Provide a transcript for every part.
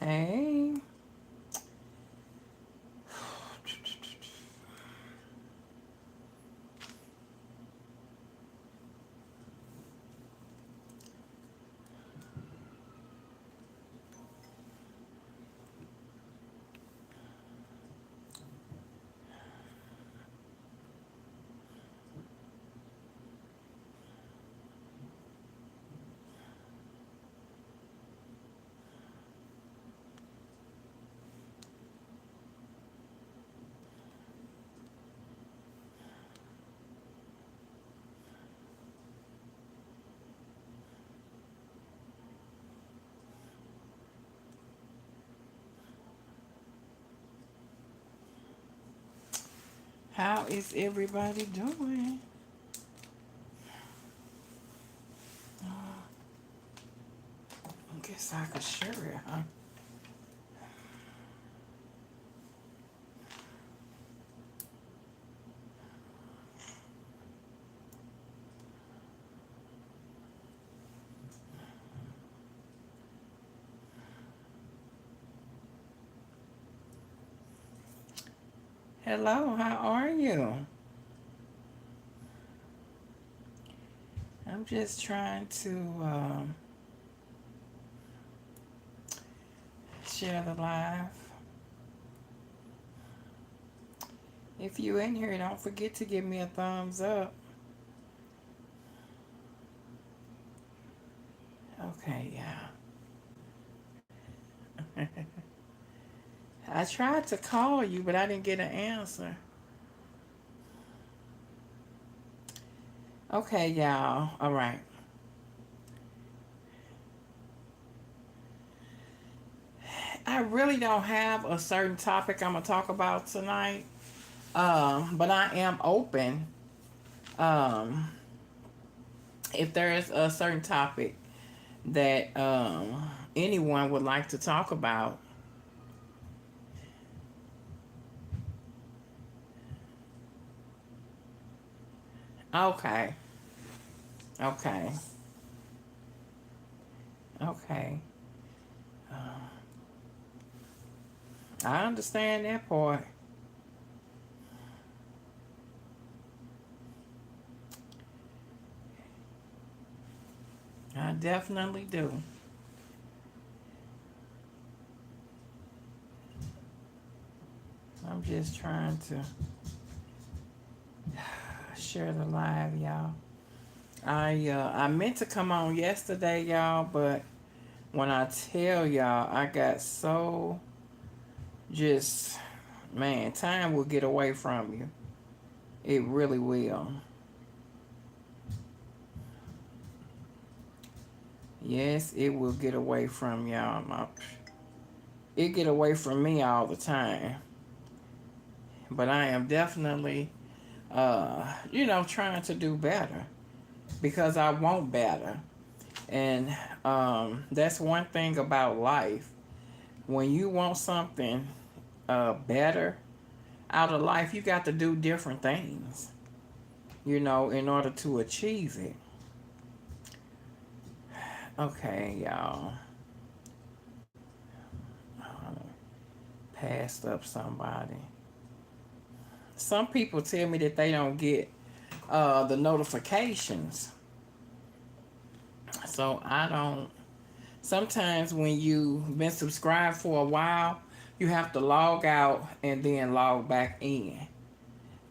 Hey. How is everybody doing? I guess I could share it, huh? Hello, how are you? I'm just trying to share the live. If you in here, don't forget to give me a thumbs up. Okay, yeah. I tried to call you, but I didn't get an answer. Okay, y'all. All right. I really don't have a certain topic I'm gonna talk about tonight. But I am open. Um, if there is a certain topic that anyone would like to talk about. Okay. Okay. Okay. I understand that part. I definitely do. I'm just trying to share the live, y'all. I meant to come on yesterday, y'all, but when I tell y'all, I got so just man, time will get away from you. It really will. Yes, it will get away from y'all. It get away from me all the time. But I am definitely trying to do better because I want better. And that's one thing about life. When you want something better out of life, you got to do different things, in order to achieve it. Okay, y'all. Passed up somebody. Some people tell me that they don't get the notifications. So I don't. Sometimes when you've been subscribed for a while, you have to log out and then log back in.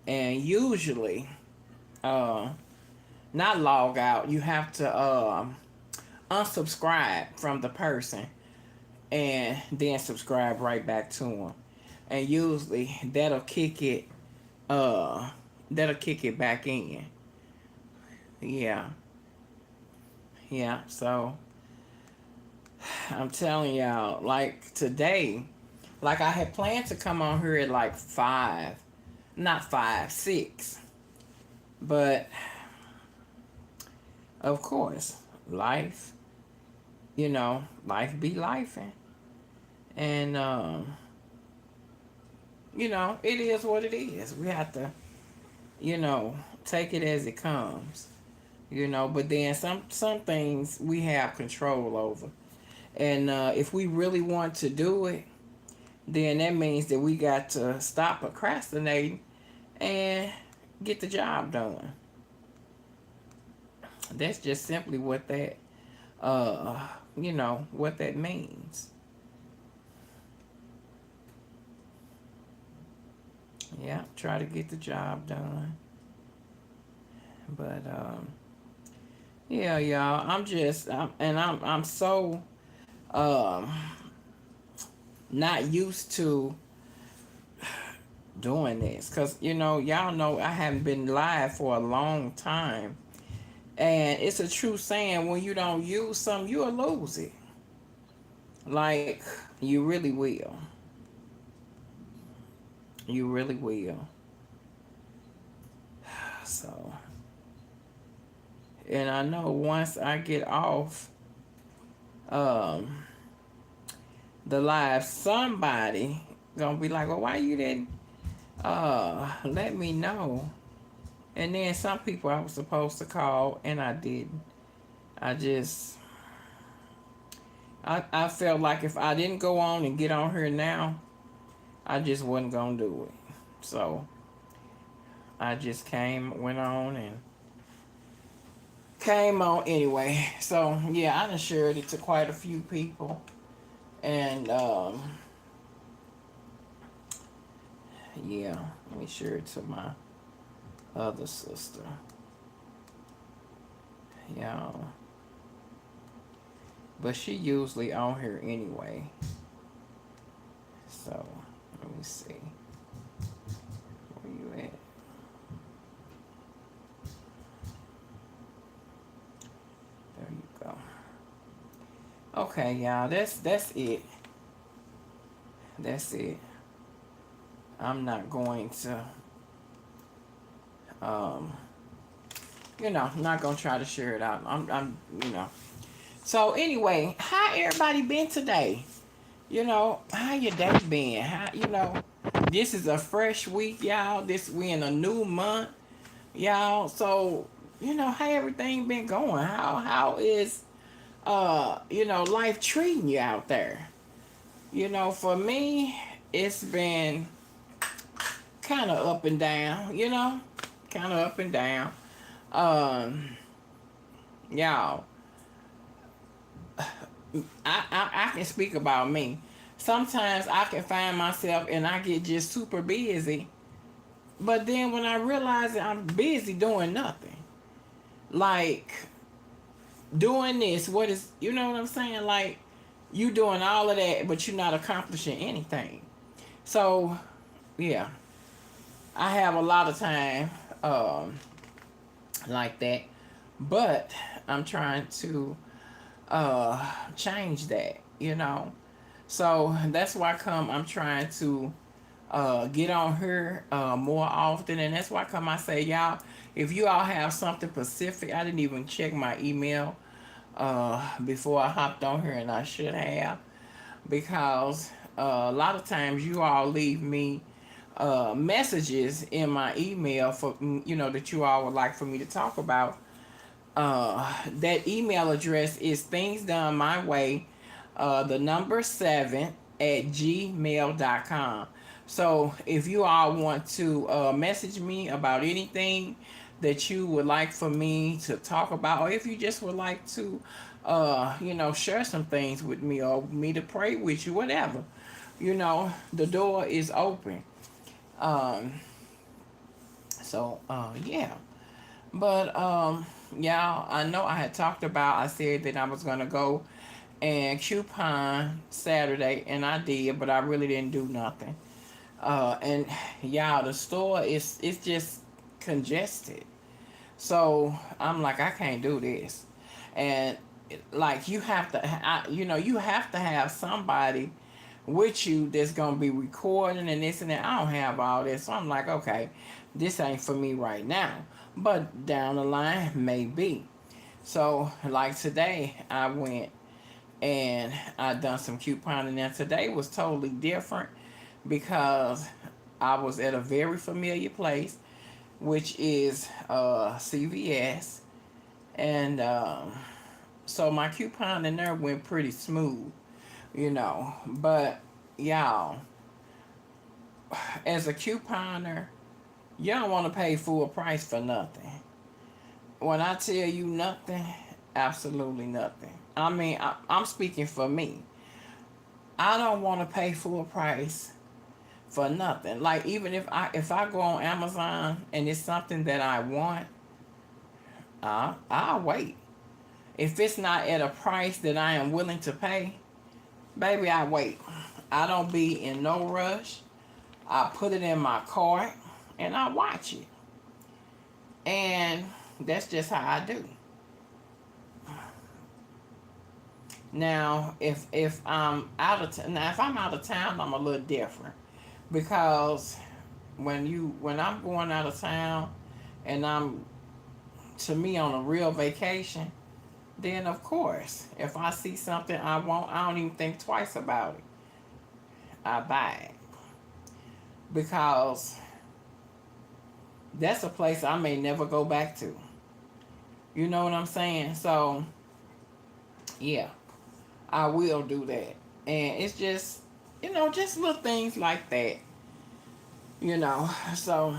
And usually, uh, not log out, you have to unsubscribe from the person and then subscribe right back to them. And usually uh that'll kick it back in. Yeah. Yeah. So I'm telling y'all, like today, like I had planned to come on here at like 5, not 5, 6. But of course, life, life be lifing. And it is what it is. We have to, you know, take it as it comes. But then some things we have control over. And if we really want to do it, then that means that we got to stop procrastinating and get the job done. That's just simply what that, uh, what that means. Yeah, try to get the job done. But yeah, y'all, I'm so um, not used to doing this because y'all know I haven't been live for a long time, and it's a true saying: when you don't use something, you'll lose it. Like you really will. You really will. So, and I know once I get off um, the live, somebody gonna be like, "Well, why you didn't let me know?" And then some people I was supposed to call and I didn't. I just I felt like if I didn't go on and get on here now, I just wasn't gonna do it. So I just went on and came on anyway. So yeah, I done shared it to quite a few people, and yeah, let me share it to my other sister. Yeah, but she usually on here anyway. So let me see where you at. There you go. Okay, y'all. That's it. That's it. I'm not going to um not gonna try to share it out. I'm. So anyway, how everybody been today? How your day been? This is a fresh week, y'all. We in a new month, y'all. So, how everything been going? How is life treating you out there? For me, it's been kind of up and down, kind of up and down. Um, y'all, I can speak about me. Sometimes I can find myself and I get just super busy, but then when I realize that I'm busy doing nothing, like doing this, you know what I'm saying? Like you doing all of that, but you're not accomplishing anything. So, yeah, I have a lot of time um, like that, but I'm trying to change that. So that's why I'm trying to get on here more often, and that's why I say, y'all, if you all have something specific, I didn't even check my email before I hopped on here, and I should have, because a lot of times you all leave me messages in my email for that you all would like for me to talk about. That email address is things done my way, the number 7 at gmail.com. So if you all want to message me about anything that you would like for me to talk about, or if you just would like to share some things with me, or me to pray with you, whatever, the door is open. um yeah. But y'all, I know I said that I was gonna go and coupon Saturday, and I did, but I really didn't do nothing. And y'all, the store is it's just congested. So I'm like, I can't do this, and like you have to have somebody with you that's gonna be recording and this and that. I don't have all this, so I'm like, okay, this ain't for me right now, but down the line maybe. So like today, I went and I done some couponing. Now today was totally different because I was at a very familiar place, which is CVS, and So my coupon in there went pretty smooth, you know. But y'all, as a couponer, you don't want to pay full price for nothing. When I tell you nothing, absolutely nothing. I mean, I'm speaking for me. I don't want to pay full price for nothing. Like even if I go on Amazon and it's something that I want, I'll wait. If it's not at a price that I am willing to pay, baby, I wait. I don't be in no rush. I put it in my cart and I watch it. And that's just how I do. Now, if I'm now if I'm out of town, I'm a little different because when I'm going out of town and I'm to me on a real vacation, then of course, if I see something I want, I don't even think twice about it. I buy it because that's a place I may never go back to. You know what I'm saying? So, yeah, I will do that. And it's just, just little things like that, you know. So,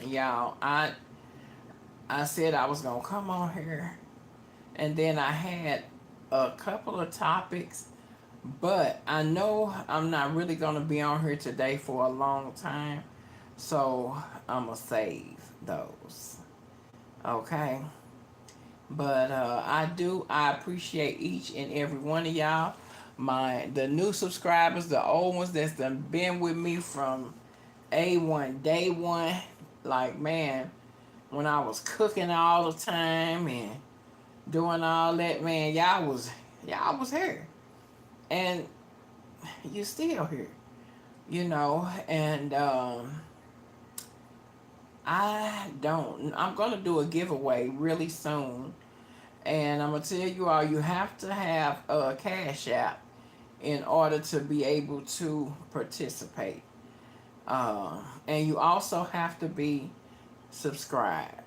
y'all, I said I was going to come on here and then I had a couple of topics, but I know I'm not really going to be on here today for a long time. So, I'm going to save those. Okay? But I appreciate each and every one of y'all. The new subscribers, the old ones that's done been with me from A1 day one. Like man, when I was cooking all the time and doing all that, man, y'all was here. And you still here. And I'm gonna do a giveaway really soon. And I'm gonna tell you all, you have to have a Cash App in order to be able to participate. And you also have to be subscribed.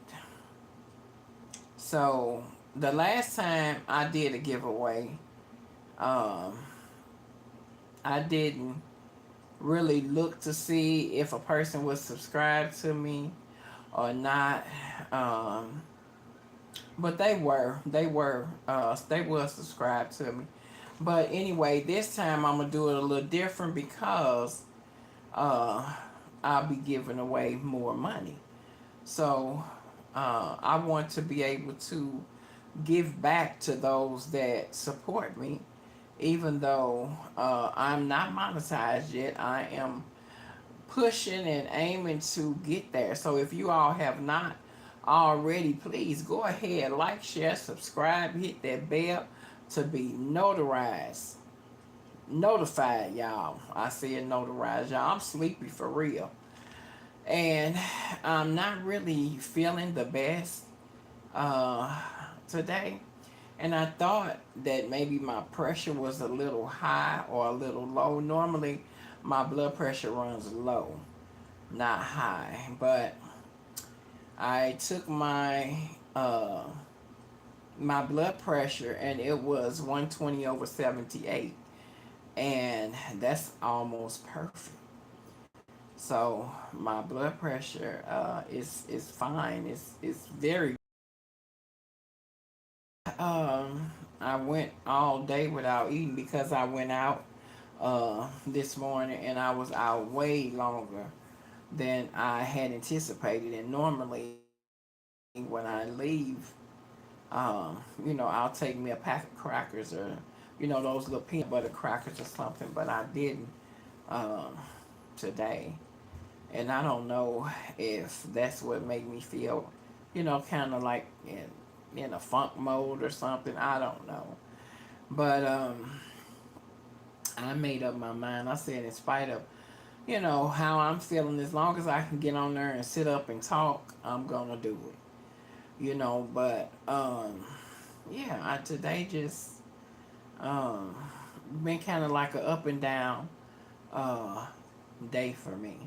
So the last time I did a giveaway, um, I didn't really look to see if a person was subscribed to me or not. Um, but they were subscribed to me. But anyway, this time I'm gonna do it a little different because uh, I'll be giving away more money. So I want to be able to give back to those that support me, even though I'm not monetized yet. I am pushing and aiming to get there. So if you all have not already, please go ahead, like, share, subscribe, hit that bell to be notified, y'all. I said notarized, y'all. I'm sleepy for real. And I'm not really feeling the best uh, today. And I thought that maybe my pressure was a little high or a little low. Normally, my blood pressure runs low, not high. But I took my blood pressure and it was 120 over 78, and that's almost perfect. So my blood pressure is fine. It's very. I went all day without eating because I went out this morning and I was out way longer than I had anticipated. And normally when I leave, I'll take me a pack of crackers or those little peanut butter crackers or something. But I didn't um, today. And I don't know if that's what made me feel, kind of like in a funk mode or something. I don't know. But I made up my mind. I said, in spite of, how I'm feeling, as long as I can get on there and sit up and talk, I'm going to do it. But yeah, today just um, been kind of like a up and down uh, day for me.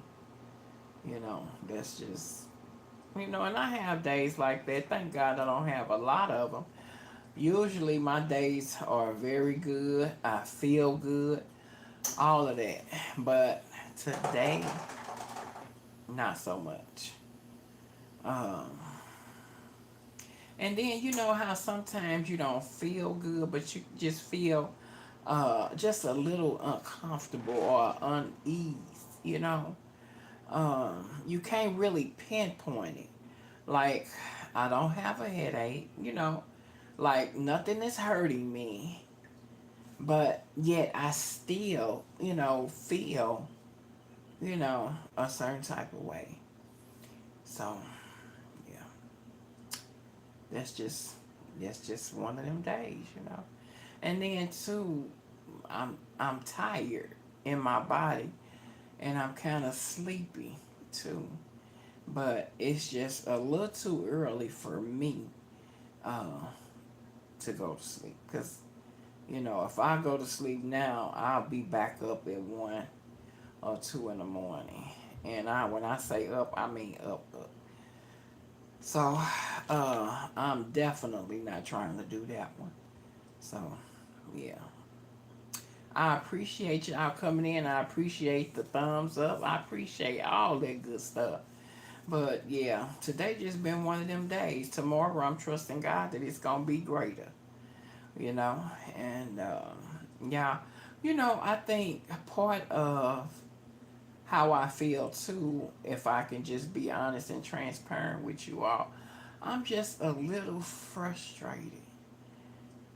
That's just, and I have days like that. Thank God I don't have a lot of them. Usually my days are very good. I feel good, all of that. But today, not so much. Um, and then you know how sometimes you don't feel good, but you just feel just a little uncomfortable or unease, you know. You can't really pinpoint it. Like, I don't have a headache, you know, like nothing is hurting me, but yet I still, you know, feel, you know, a certain type of way. So, yeah, that's just that's just one of them days, you know. And then too, I'm tired in my body and I'm kind of sleepy too. But it's just a little too early for me uh, to go to sleep because you know if I go to sleep now, I'll be back up at 1 or 2 in the morning. And I when I say up, I mean up. So I'm definitely not trying to do that one. So yeah. I appreciate y'all coming in. I appreciate the thumbs up. I appreciate all that good stuff. But yeah, today just been one of them days. Tomorrow I'm trusting God that it's gonna be greater. You know, and yeah, you know I think part of how I feel too, if I can just be honest and transparent with you all, I'm just a little frustrated.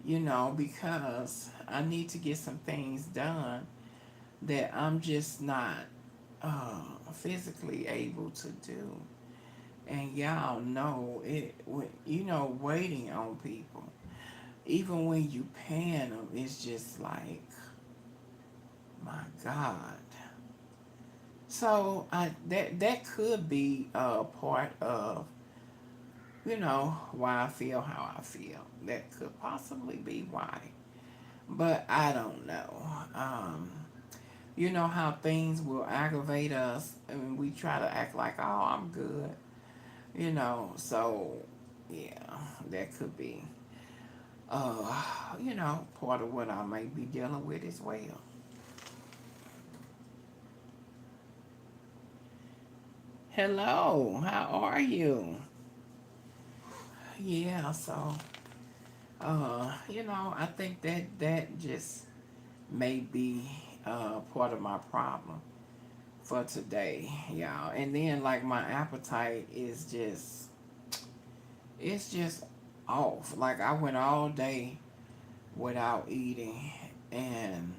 You know, because I need to get some things done that I'm just not physically able to do. And y'all know it. You know, waiting on people, even when you paying them, it's just like, my God. So that could be a part of why I feel how I feel. That could possibly be why, but I don't know. You know how things will aggravate us, and we try to act like, oh, I'm good. So yeah, that could be part of what I might be dealing with as well. Hello, how are you? Yeah, so I think that just may be part of my problem for today, y'all. And then like my appetite is just it's just off. Like I went all day without eating, and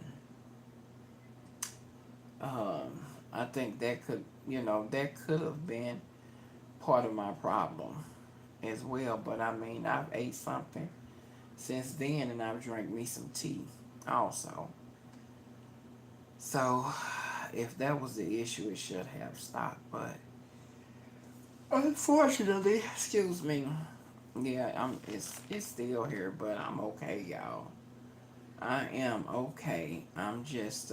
um I think that could have been part of my problem as well. But I mean, I've ate something since then, and I've drank me some tea also. So if that was the issue, it should have stopped. But unfortunately, excuse me. Yeah, it's still here, but I'm okay, y'all. I am okay. I'm just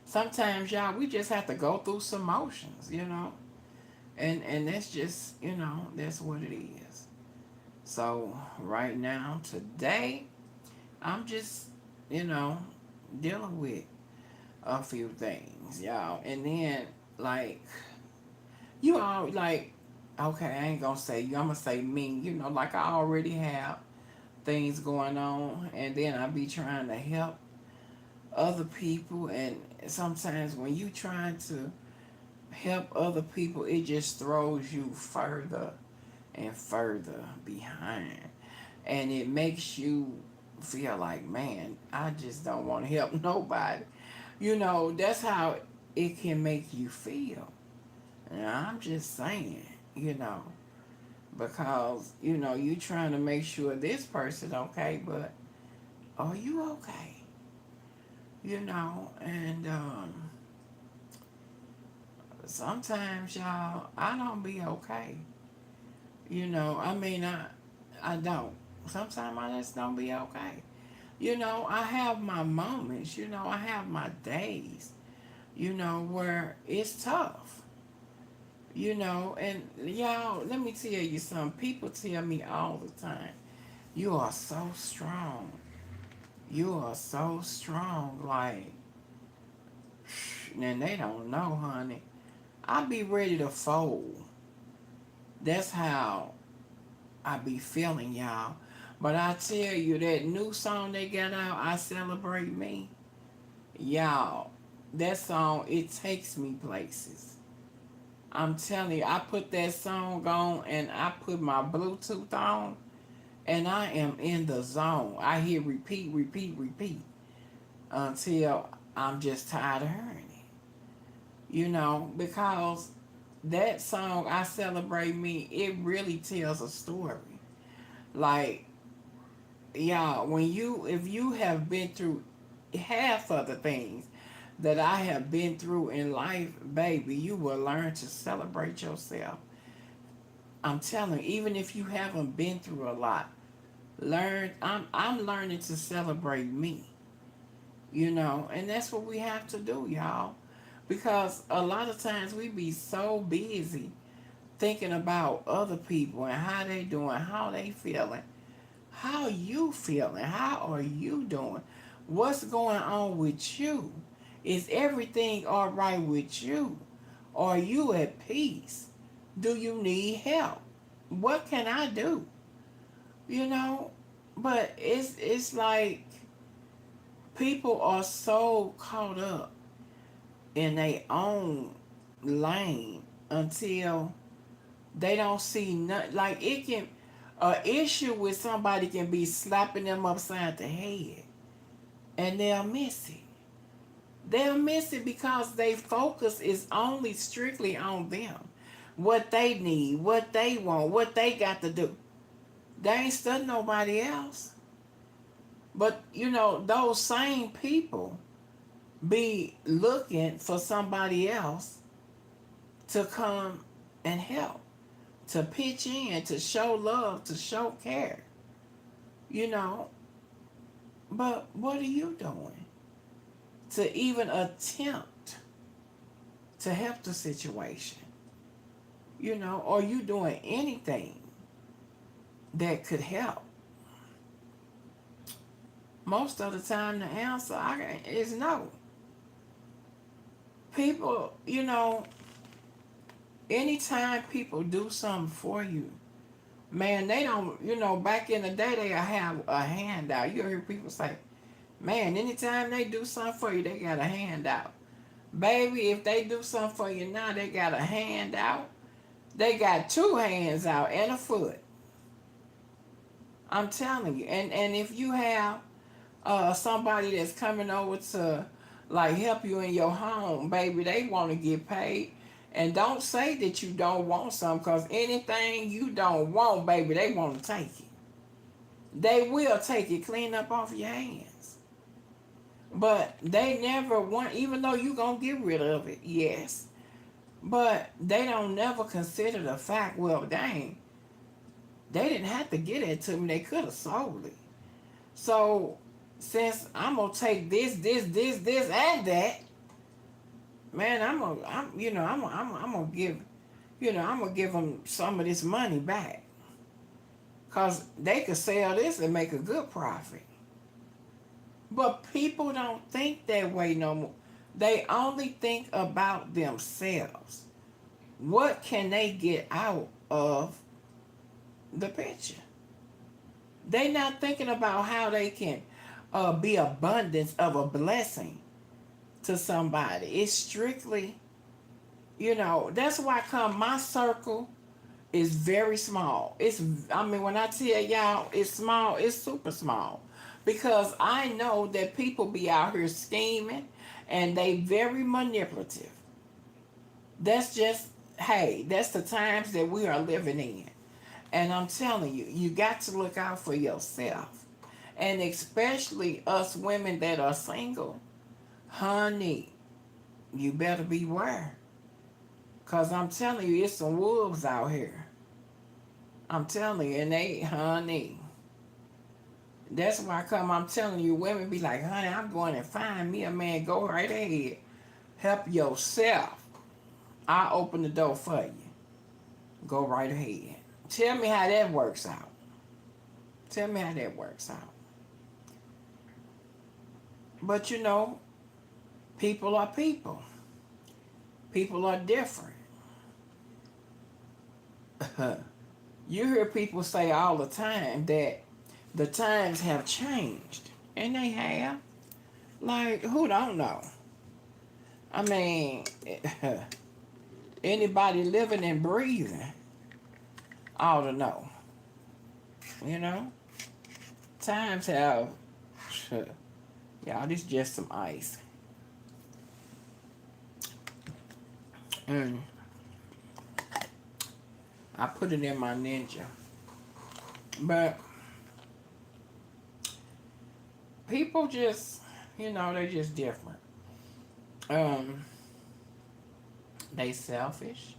sometimes y'all we just have to go through some motions. And that's just that's what it is. So right now, today, I'm just you know dealing with a few things, y'all. And then like you all like okay, I ain't gonna say you, I'm gonna say me, like I already have things going on, and then I be trying to help other people, and sometimes when you trying to help other people, it just throws you further and further behind, and it makes you feel like, man, I just don't want to help nobody. That's how it can make you feel. And I'm just saying, you know because you trying to make sure this person okay, but are you okay? And sometimes, y'all, I don't be okay. I mean, I don't. Sometimes I just don't be okay. I have my moments. I have my days. Where it's tough. And y'all, let me tell you something. People tell me all the time. You are so strong. You are so strong. Like, and they don't know, honey. I be ready to fold. That's how I be feeling, y'all. But I tell you, that new song they got out, I Celebrate Me, y'all, that song, it takes me places. I'm telling you, I put that song on and I put my Bluetooth on and I am in the zone. I hear repeat, repeat, repeat until I'm just tired of hearing it. Because that song, I Celebrate Me, it really tells a story. Like, y'all, if you have been through half of the things that I have been through in life, baby, you will learn to celebrate yourself. I'm telling you, even if you haven't been through a lot, I'm learning to celebrate me, and that's what we have to do, y'all. Because a lot of times we be so busy thinking about other people and how they doing, how they feeling. How you feeling? How are you doing? What's going on with you? Is everything all right with you? Are you at peace? Do you need help? What can I do? You know, but it's like people are so caught up in their own lane until they don't see nothing. Like it can, a issue with somebody can be slapping them upside the head, and they'll miss it. They'll miss it because their focus is only strictly on them, what they need, what they want, what they got to do. They ain't studying nobody else. But those same people be looking for somebody else to come and help, to pitch in, to show love, to show care. You know, but what are you doing to even attempt to help the situation? Are you doing anything that could help? Most of the time, the answer is no. People, anytime people do something for you, man, they don't, back in the day, they have a handout. You hear people say, man, anytime they do something for you, they got a handout. Baby, if they do something for you now, they got a handout. They got two hands out and a foot. I'm telling you. And if you have somebody that's coming over to like help you in your home, baby, they want to get paid. And don't say that you don't want some, because anything you don't want, baby, they want to take it. They will take it clean up off your hands. But they never want, even though you going to get rid of it, yes. But they don't never consider the fact, well, dang, they didn't have to get it to me. They could have sold it. So since I'm gonna take this, and that, man, I'm gonna give, I'm gonna give them some of this money back, cause they could sell this and make a good profit. But people don't think that way no more. They only think about themselves. What can they get out of the picture? They not thinking about how they can be abundance of a blessing to somebody. It's strictly, that's why come my circle is very small. When I tell y'all it's small, it's super small. Because I know that people be out here scheming and they very manipulative. That's just, hey, that's the times that we are living in. And I'm telling you, you got to look out for yourself. And especially us women that are single, honey, you better beware. Because I'm telling you, it's some wolves out here. I'm telling you, and honey, that's why I'm telling you, women be like, honey, I'm going to find me a man. Go right ahead. Help yourself. I'll open the door for you. Go right ahead. Tell me how that works out. Tell me how that works out. But you know, people are people. People are different. You hear people say all the time that the times have changed. And they have. Like, who don't know? I mean, anybody living and breathing ought to know. You know? Times have. Y'all, this is just some ice. Mm. I put it in my Ninja. But people just, they're just different. They selfish.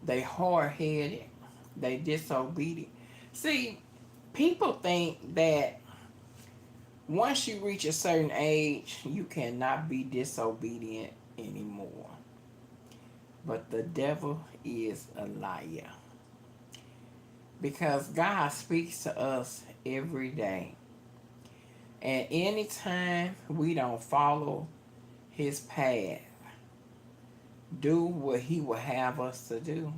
They hard-headed. They disobedient. See, people think that once you reach a certain age, you cannot be disobedient anymore. But the devil is a liar. Because God speaks to us every day. And anytime we don't follow his path, do what he will have us to do,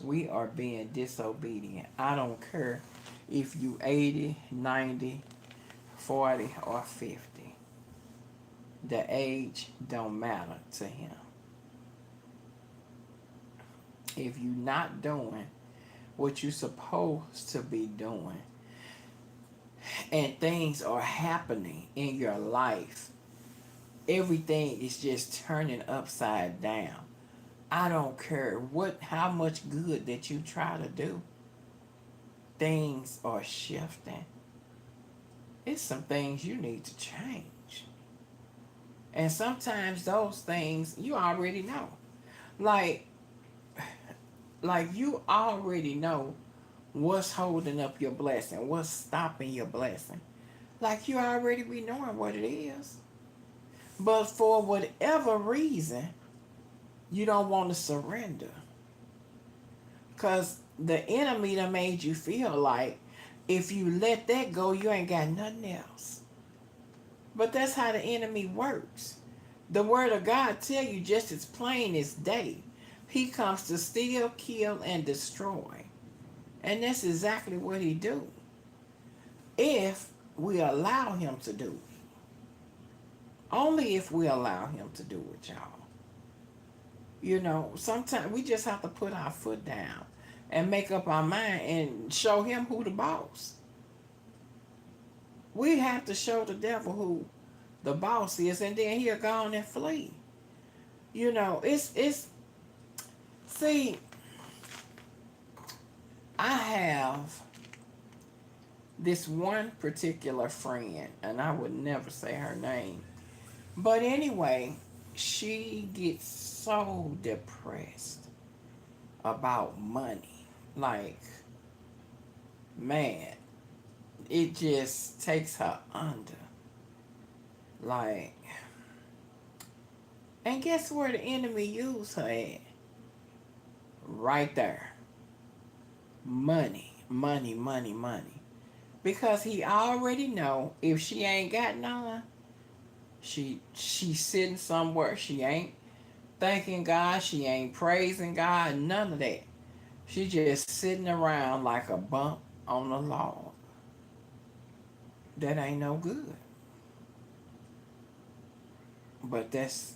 we are being disobedient. I don't care if you 80, 90, 40, or 50. The age don't matter to him. If you're not doing what you're supposed to be doing, and things are happening in your life, everything is just turning upside down. I don't care how much good that you try to do. Things are shifting. It's some things you need to change. And sometimes those things you already know. Like you already know what's holding up your blessing, what's stopping your blessing. Like you already be knowing what it is. But for whatever reason, you don't want to surrender. Because the enemy done made you feel like if you let that go, you ain't got nothing else. But that's how the enemy works. The word of God tell you just as plain as day. He comes to steal, kill, and destroy. And that's exactly what he do. If we allow him to do it. Only if we allow him to do it, y'all. Sometimes we just have to put our foot down and make up our mind and show him who the boss. We have to show the devil who the boss is, and then he'll go on and flee. See, I have this one particular friend, and I would never say her name. But anyway, she gets so depressed about money. Like, man, it just takes her under. Like, and guess where the enemy used her at? Right there. Money, money, money, money. Because he already know if she ain't got none, she's sitting somewhere. She ain't thanking God. She ain't praising God. None of that. She just sitting around like a bump on a log. That ain't no good. But that's.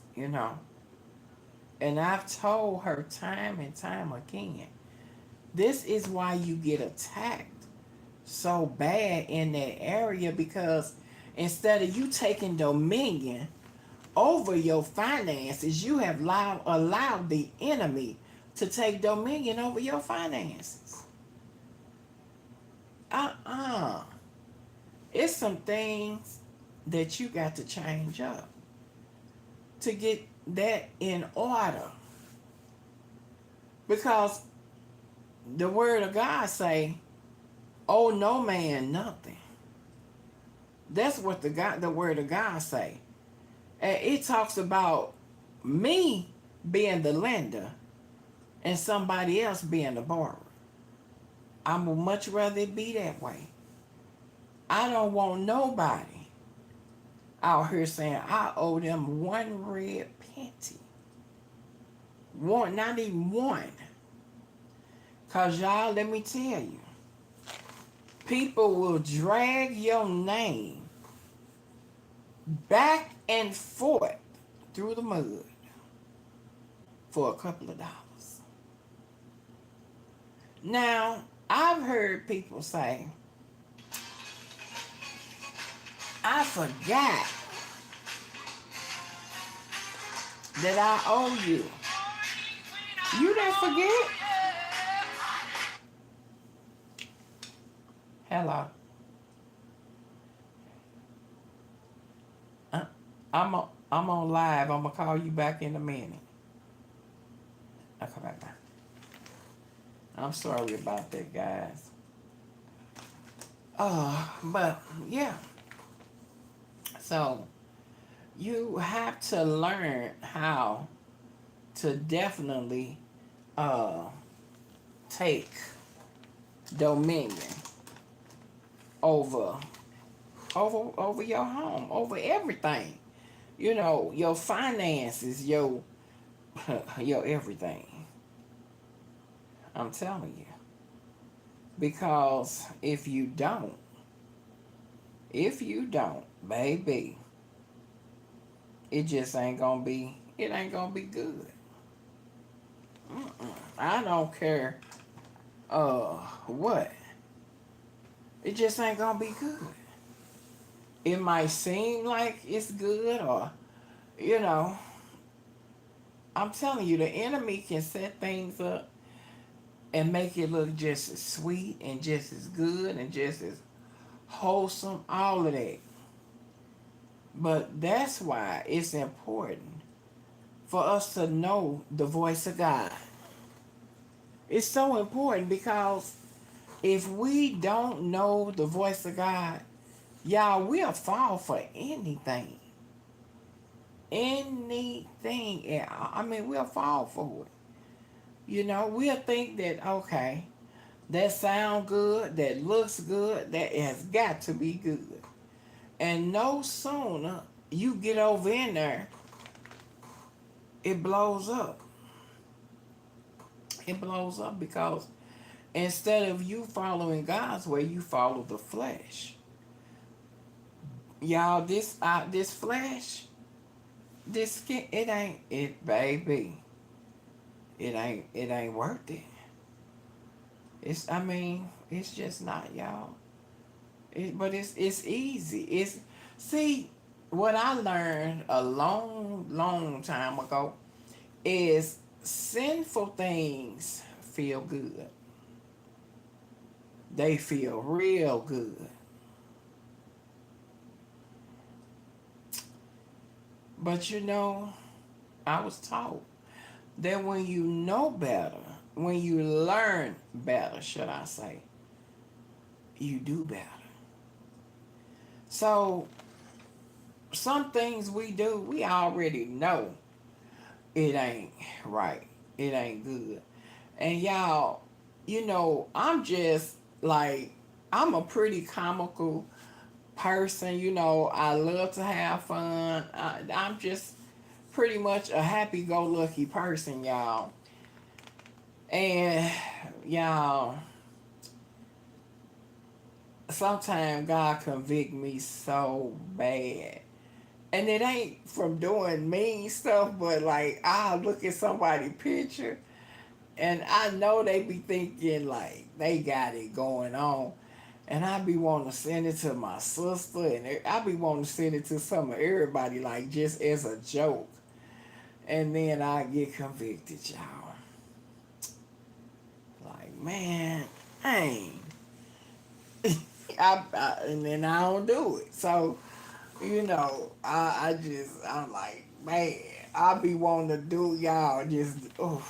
And I've told her time and time again, this is why you get attacked so bad in that area, because instead of you taking dominion over your finances, you have allowed the enemy to take dominion over your finances. It's some things that you got to change up to get that in order. Because the word of God say, "Oh, no man nothing." That's what the word of God say. And it talks about me being the lender and somebody else being the borrower. I would much rather it be that way. I don't want nobody out here saying I owe them one red penny. One, not even one. Cause y'all, let me tell you, people will drag your name back and forth through the mud for a couple of dollars. Now, I've heard people say, I forgot that I owe you. You didn't forget? Hello. Uh, I'm on live. I'm gonna call you back in a minute. I'll come back now. I'm sorry about that, guys. But yeah. So you have to learn how to definitely uh take dominion over over your home, over everything. You know, your finances, your everything. I'm telling you. Because if you don't, baby, it just ain't gonna be good. I don't care what. It just ain't gonna be good. It might seem like it's good, or you know, I'm telling you, the enemy can set things up and make it look just as sweet and just as good and just as wholesome, all of that. But that's why it's important for us to know the voice of God. It's so important because if we don't know the voice of God, y'all, we'll fall for anything. Anything. I mean, we'll fall for it. You know, we'll think that, okay, that sound good, that looks good, that has got to be good. And no sooner you get over in there, it blows up. It blows up because instead of you following God's way, you follow the flesh. Y'all, this flesh, this skin, it ain't it, baby. It ain't worth it. It's just not, y'all. But it's easy. It's see what I learned a long time ago is sinful things feel good. They feel real good. But you know, I was taught that when you know better, when you learn better, should I say, you do better. So some things we do, we already know it ain't right. It ain't good. And y'all, you know, I'm just like, I'm a pretty comical person. You know, I love to have fun. I'm just pretty much a happy-go-lucky person, y'all. And y'all, sometimes God convict me so bad. And it ain't from doing mean stuff, but like I'll look at somebody's picture and I know they be thinking like they got it going on. And I be wanting to send it to my sister, and I be wanting to send it to some of everybody, like just as a joke. And then I get convicted, y'all. Like, man, dang. And then I don't do it. So, you know, I'm like, man, I be wanting to do y'all just, oh.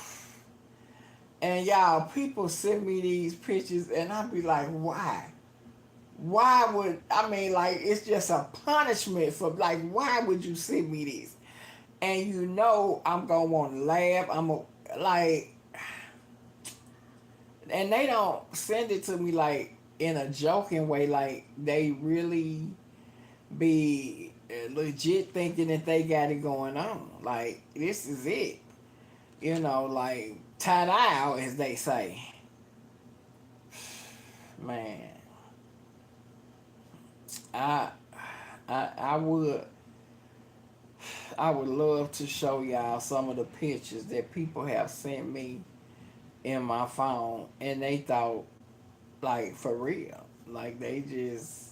And y'all, people send me these pictures, and I be like, why? Why would, like, it's just a punishment for, like, why would you send me this? And you know I'm going to want to laugh. Like, and they don't send it to me like in a joking way, like they really be legit thinking that they got it going on. Like this is it, like tie dye out as they say. Man, I I would love to show y'all some of the pictures that people have sent me in my phone, and they thought like for real, like they just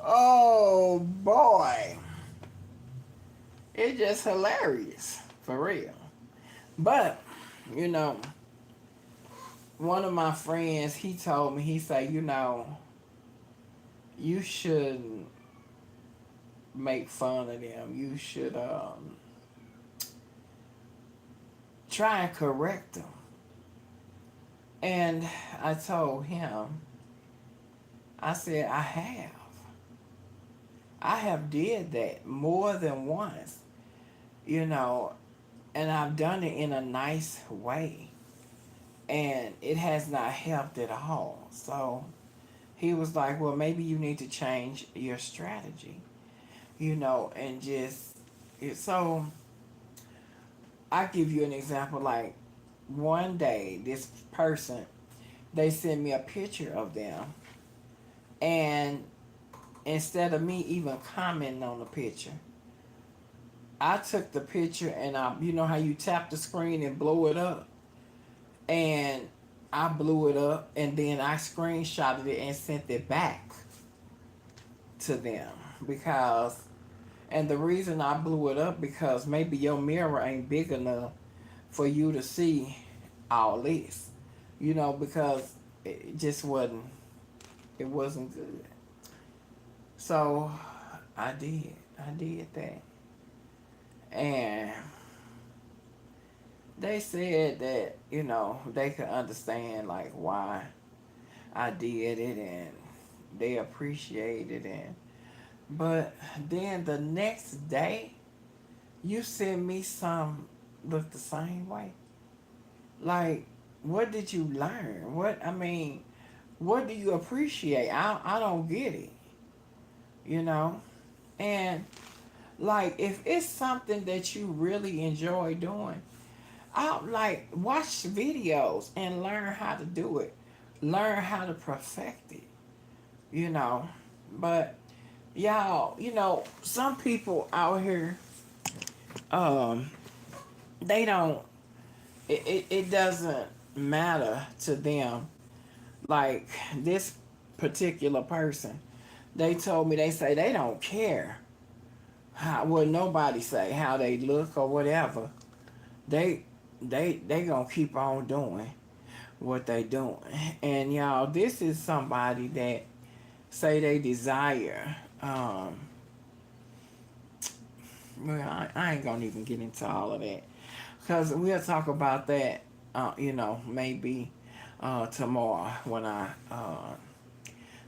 oh boy, it's just hilarious for real. But you know, one of my friends, he told me, he said, you shouldn't make fun of them. You should try and correct them. And I told him, I said, I have did that more than once, you know, and I've done it in a nice way. And it has not helped at all. So he was like, well, maybe you need to change your strategy, and just, so I give you an example. Like one day, this person, they sent me a picture of them, and instead of me even commenting on the picture, I took the picture and you know how you tap the screen and blow it up, and I blew it up, and then I screenshotted it and sent it back to them because, and the reason I blew it up because maybe your mirror ain't big enough for you to see all this, because it just it wasn't good. So I did that, and they said that they could understand like why I did it, and they appreciated it. But then the next day, you sent me some look the same way. Like, what did you learn? What do you appreciate? I don't get it, you know? And, like, if it's something that you really enjoy doing, I'll, like, watch videos and learn how to do it, learn how to perfect it, you know? But, y'all, some people out here, um, they don't, it doesn't matter to them. Like this particular person, they told me, they say they don't care what nobody say, how they look or whatever. They they gonna keep on doing what they doing. And y'all, this is somebody that say they desire. Well, I ain't gonna even get into all of that because we'll talk about that. Maybe tomorrow when I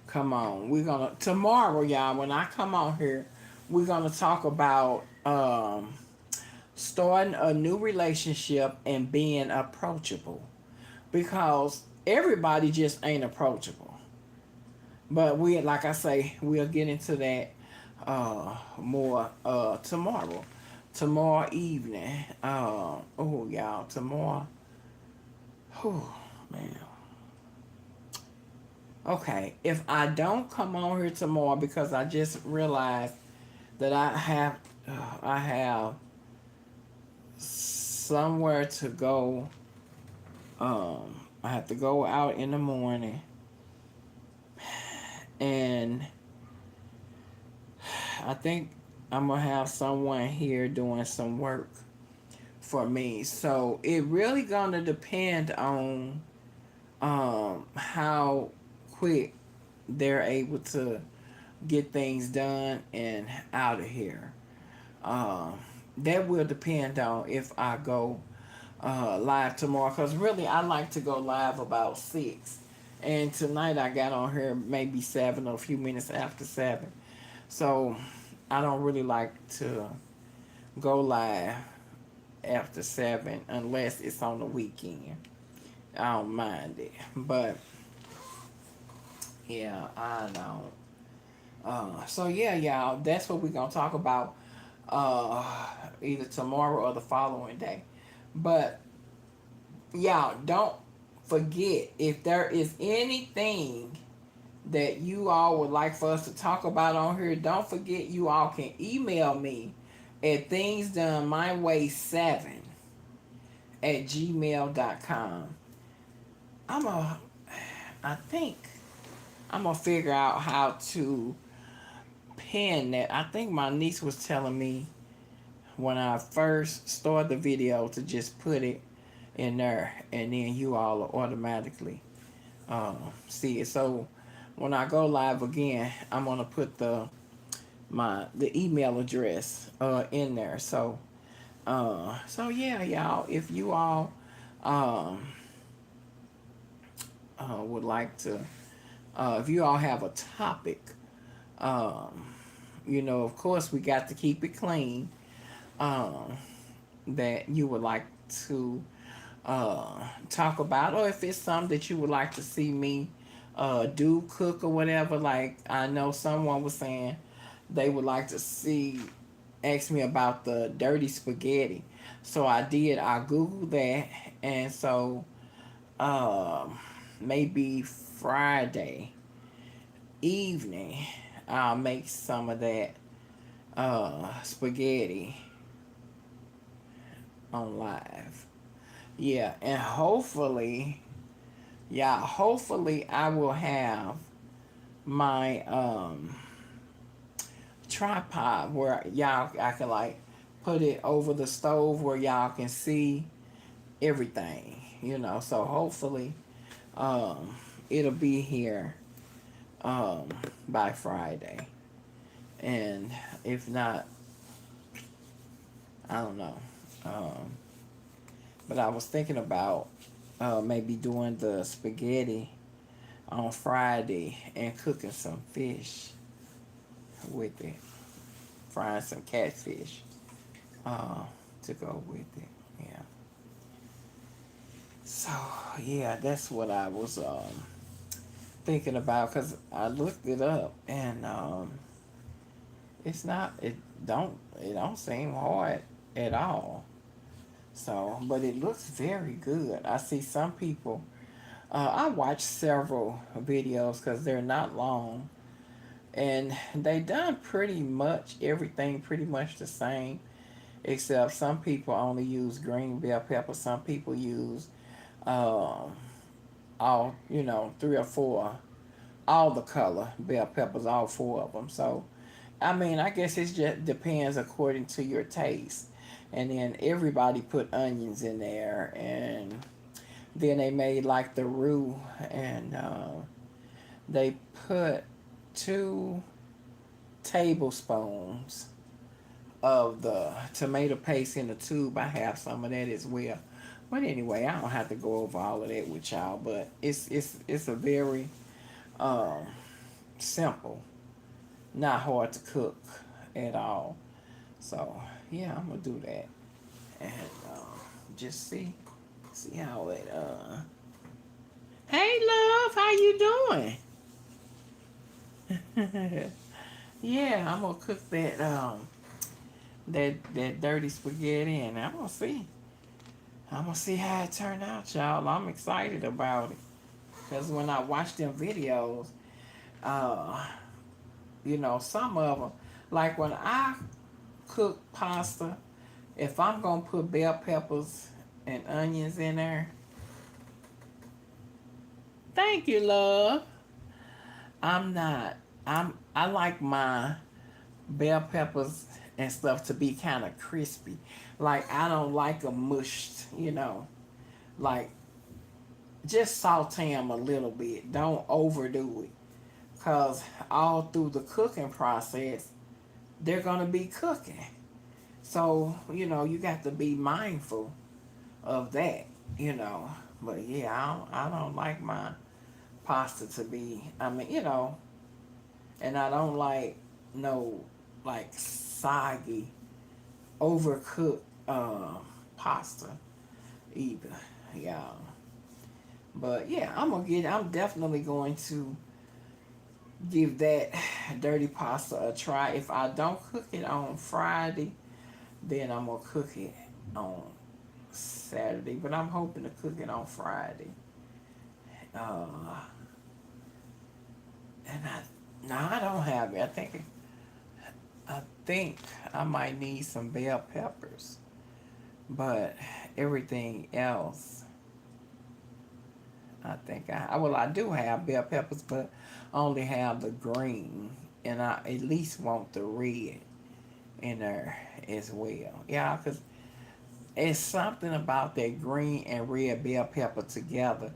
come on. We're gonna tomorrow, y'all. When I come on here, we're gonna talk about starting a new relationship and being approachable, because everybody just ain't approachable. But we, like I say, we'll get into that more tomorrow. Tomorrow evening. Oh, y'all, tomorrow. Oh, man. Okay, if I don't come on here tomorrow because I just realized that I have somewhere to go. I have to go out in the morning, and I think I'm gonna have someone here doing some work for me. So it really gonna depend on how quick they're able to get things done and out of here. Um, that will depend on if I go live tomorrow. Because really, I like to go live about 6. And tonight I got on here maybe 7 or a few minutes after 7. So I don't really like to go live after 7 unless it's on the weekend. I don't mind it. But yeah, I don't. So yeah, y'all, that's what we're gonna talk about either tomorrow or the following day. But y'all, don't forget, if there is anything that you all would like for us to talk about on here, don't forget you all can email me at thingsdone7 at gmail.com. I'm a, I think I'm gonna figure out how to pin that. I think my niece was telling me when I first started the video to just put it in there, and then you all will automatically see it. So when I go live again, I'm gonna put the email address in there. So yeah, y'all, if you all um, would like to, if you all have a topic, um, of course we got to keep it clean, um, that you would like to talk about, or if it's something that you would like to see me do, cook, or whatever. Like I know someone was saying they would like to ask me about the dirty spaghetti. So I did. I googled that, and so maybe Friday evening I'll make some of that spaghetti on live. Yeah, and hopefully I will have my tripod where y'all I can like put it over the stove where y'all can see everything, So hopefully um it'll be here um by Friday. And if not, I don't know. Um but I was thinking about maybe doing the spaghetti on Friday and cooking some fish with it, frying some catfish uh, to go with it. Yeah. So yeah, that's what I was thinking about because I looked it up and it's not it don't seem hard at all. So, but it looks very good. I see some people. I watched several videos because they're not long, and they done pretty much everything pretty much the same, except some people only use green bell pepper. Some people use um, all 3 or 4, all the color bell peppers, all 4 of them. So I mean, I guess it just depends according to your taste. And then everybody put onions in there, and then they made like the roux, and they put 2 tablespoons of the tomato paste in the tube. I have some of that as well. But anyway, I don't have to go over all of that with y'all. But it's a very um, simple, not hard to cook at all. So yeah, I'm gonna do that and just see how it. Hey, love, how you doing? Yeah, I'm gonna cook that dirty spaghetti, and I'm gonna see how it turned out, y'all. I'm excited about it because when I watch them videos, uh, some of them, like when I cook pasta, if I'm gonna put bell peppers and onions in there, thank you, love. I'm not. I like my bell peppers and stuff to be kind of crispy. Like I don't like them mushed. Like just saute them a little bit. Don't overdo it, cause all through the cooking process, they're gonna be cooking. So you got to be mindful of that. You know. But yeah, I don't like my pasta to be. I mean, and I don't like no like soggy overcooked pasta either, y'all. But yeah, I'm definitely going to give that dirty pasta a try. If I don't cook it on Friday, then I'm gonna cook it on Saturday. But I'm hoping to cook it on Friday. Uh, and no, I don't have it. I think I might need some bell peppers, but everything else, I do have bell peppers, but I only have the green, and I at least want the red in there as well. Yeah, because it's something about that green and red bell pepper together.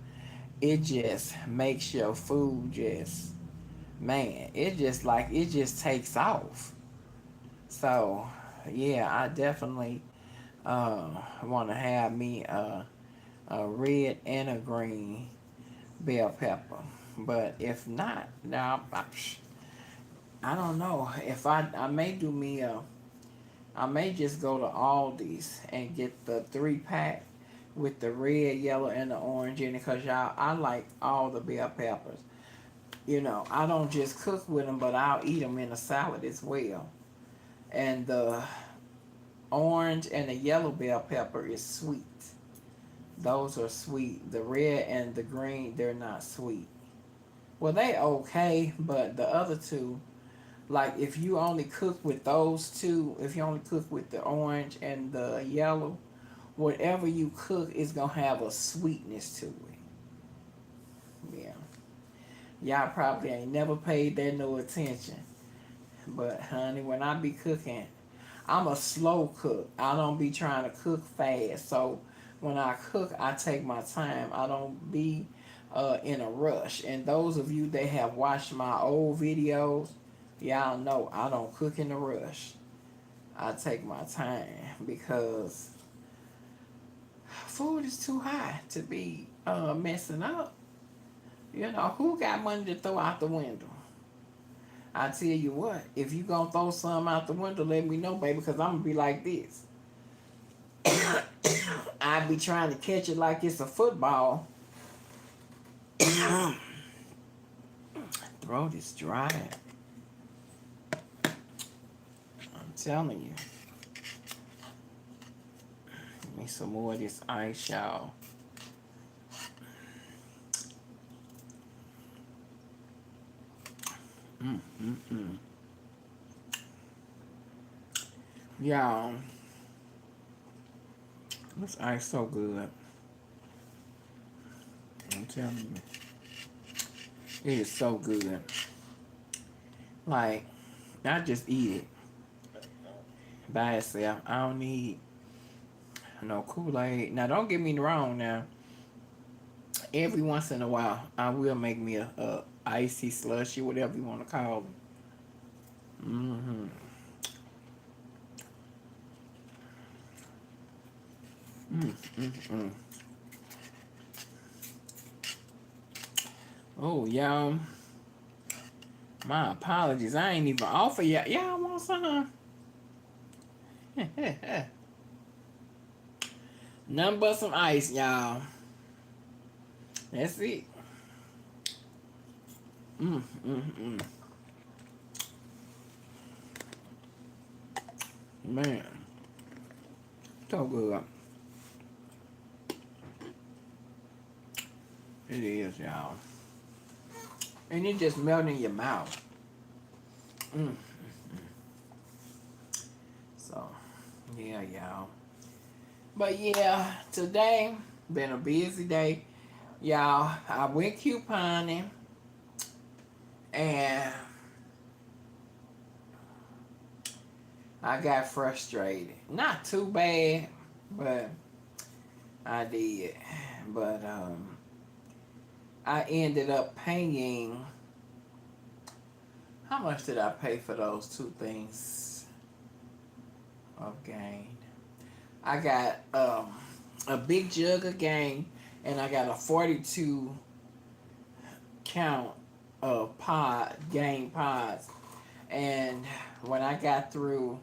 It just makes your food just, man, it just takes off. So yeah, I definitely want to have me a red and a green bell pepper. But if not, now I don't know. If I may do me a I may just go to Aldi's and get the 3 pack with the red, yellow, and the orange in it, because y'all, I like all the bell peppers. I don't just cook with them, but I'll eat them in a salad as well. And the orange and the yellow bell pepper is sweet. Those are sweet. The red and the green, they're not sweet. Well, they okay, but the other two, like if you only cook with those two, if you only cook with the orange and the yellow, whatever you cook is gonna have a sweetness to it. Yeah. Y'all probably ain't never paid that no attention. But honey, when I be cooking, I'm a slow cook. I don't be trying to cook fast. So when I cook, I take my time. I don't be in a rush. And those of you that have watched my old videos, y'all know I don't cook in a rush. I take my time because food is too high to be messing up. Who got money to throw out the window? I tell you what, if you gonna throw some out the window, let me know, baby, because I'm gonna be like this. I be trying to catch it like it's a football. Throat is dry. I'm telling you. Give me some more of this ice, y'all. Mm. Y'all, this ice so good. I'm telling you. It is so good. Like, I just eat it by itself. I don't need no Kool-Aid. Now, don't get me wrong now. Every once in a while, I will make me a icy slushy, whatever you want to call it. Mm-hmm. Mm. Oh, y'all. My apologies. I ain't even offer y'all. Y'all want some? Nothing but some ice, y'all. That's it. Mm. Man, so good. It is, y'all. And it just melt in your mouth. Mm. So, yeah, y'all. But yeah, today been a busy day. Y'all, I went couponing and I got frustrated. Not too bad, but I did. But I ended up paying, how much did I pay for those two things of Gain? I got a big jug of Gain, and I got a 42 count of Gain pods. And when I got through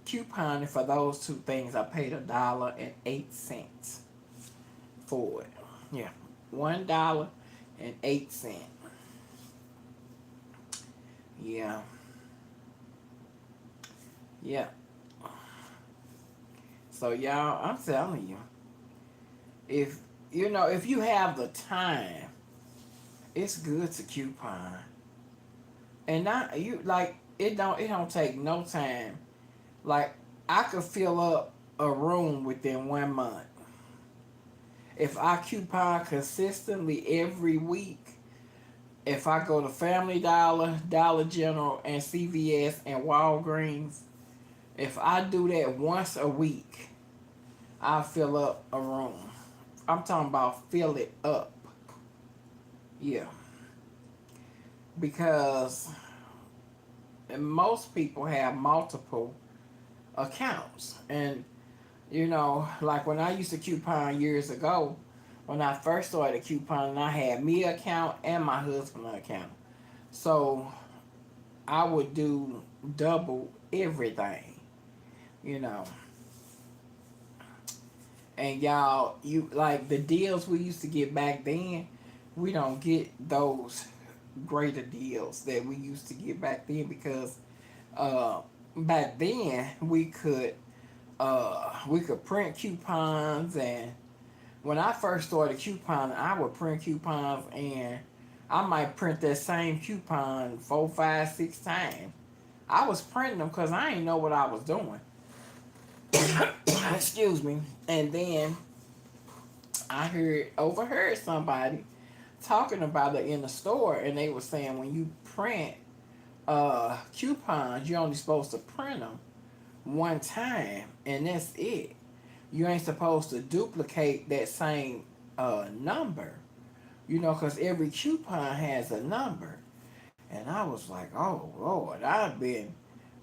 couponing for those two things. I paid $1.08 for it. Yeah, $1.08. Yeah, yeah. So y'all, I'm telling you, if if you have the time, it's good to coupon. And not you like it don't take no time. Like I could fill up a room within 1 month. If I coupon consistently every week, if I go to Family Dollar, Dollar General, and CVS and Walgreens, if I do that once a week, I'll fill up a room. I'm talking about fill it up. Yeah. Because most people have multiple accounts. And, like when I used to coupon years ago, when I first started couponing, I had me account and my husband account. So I would do double everything, you know. And y'all, you like the deals we used to get back then, we don't get those greater deals that we used to get back then because uh back then we could print coupons. And when I first started couponing, I would print coupons, and I might print that same coupon 4, 5, 6 times. I was printing them because I didn't know what I was doing. Excuse me. And then I overheard somebody talking about it in the store, and they were saying when you print coupons, you're only supposed to print them one time, and that's it. You ain't supposed to duplicate that same number, because every coupon has a number. And I was like, oh Lord, I've been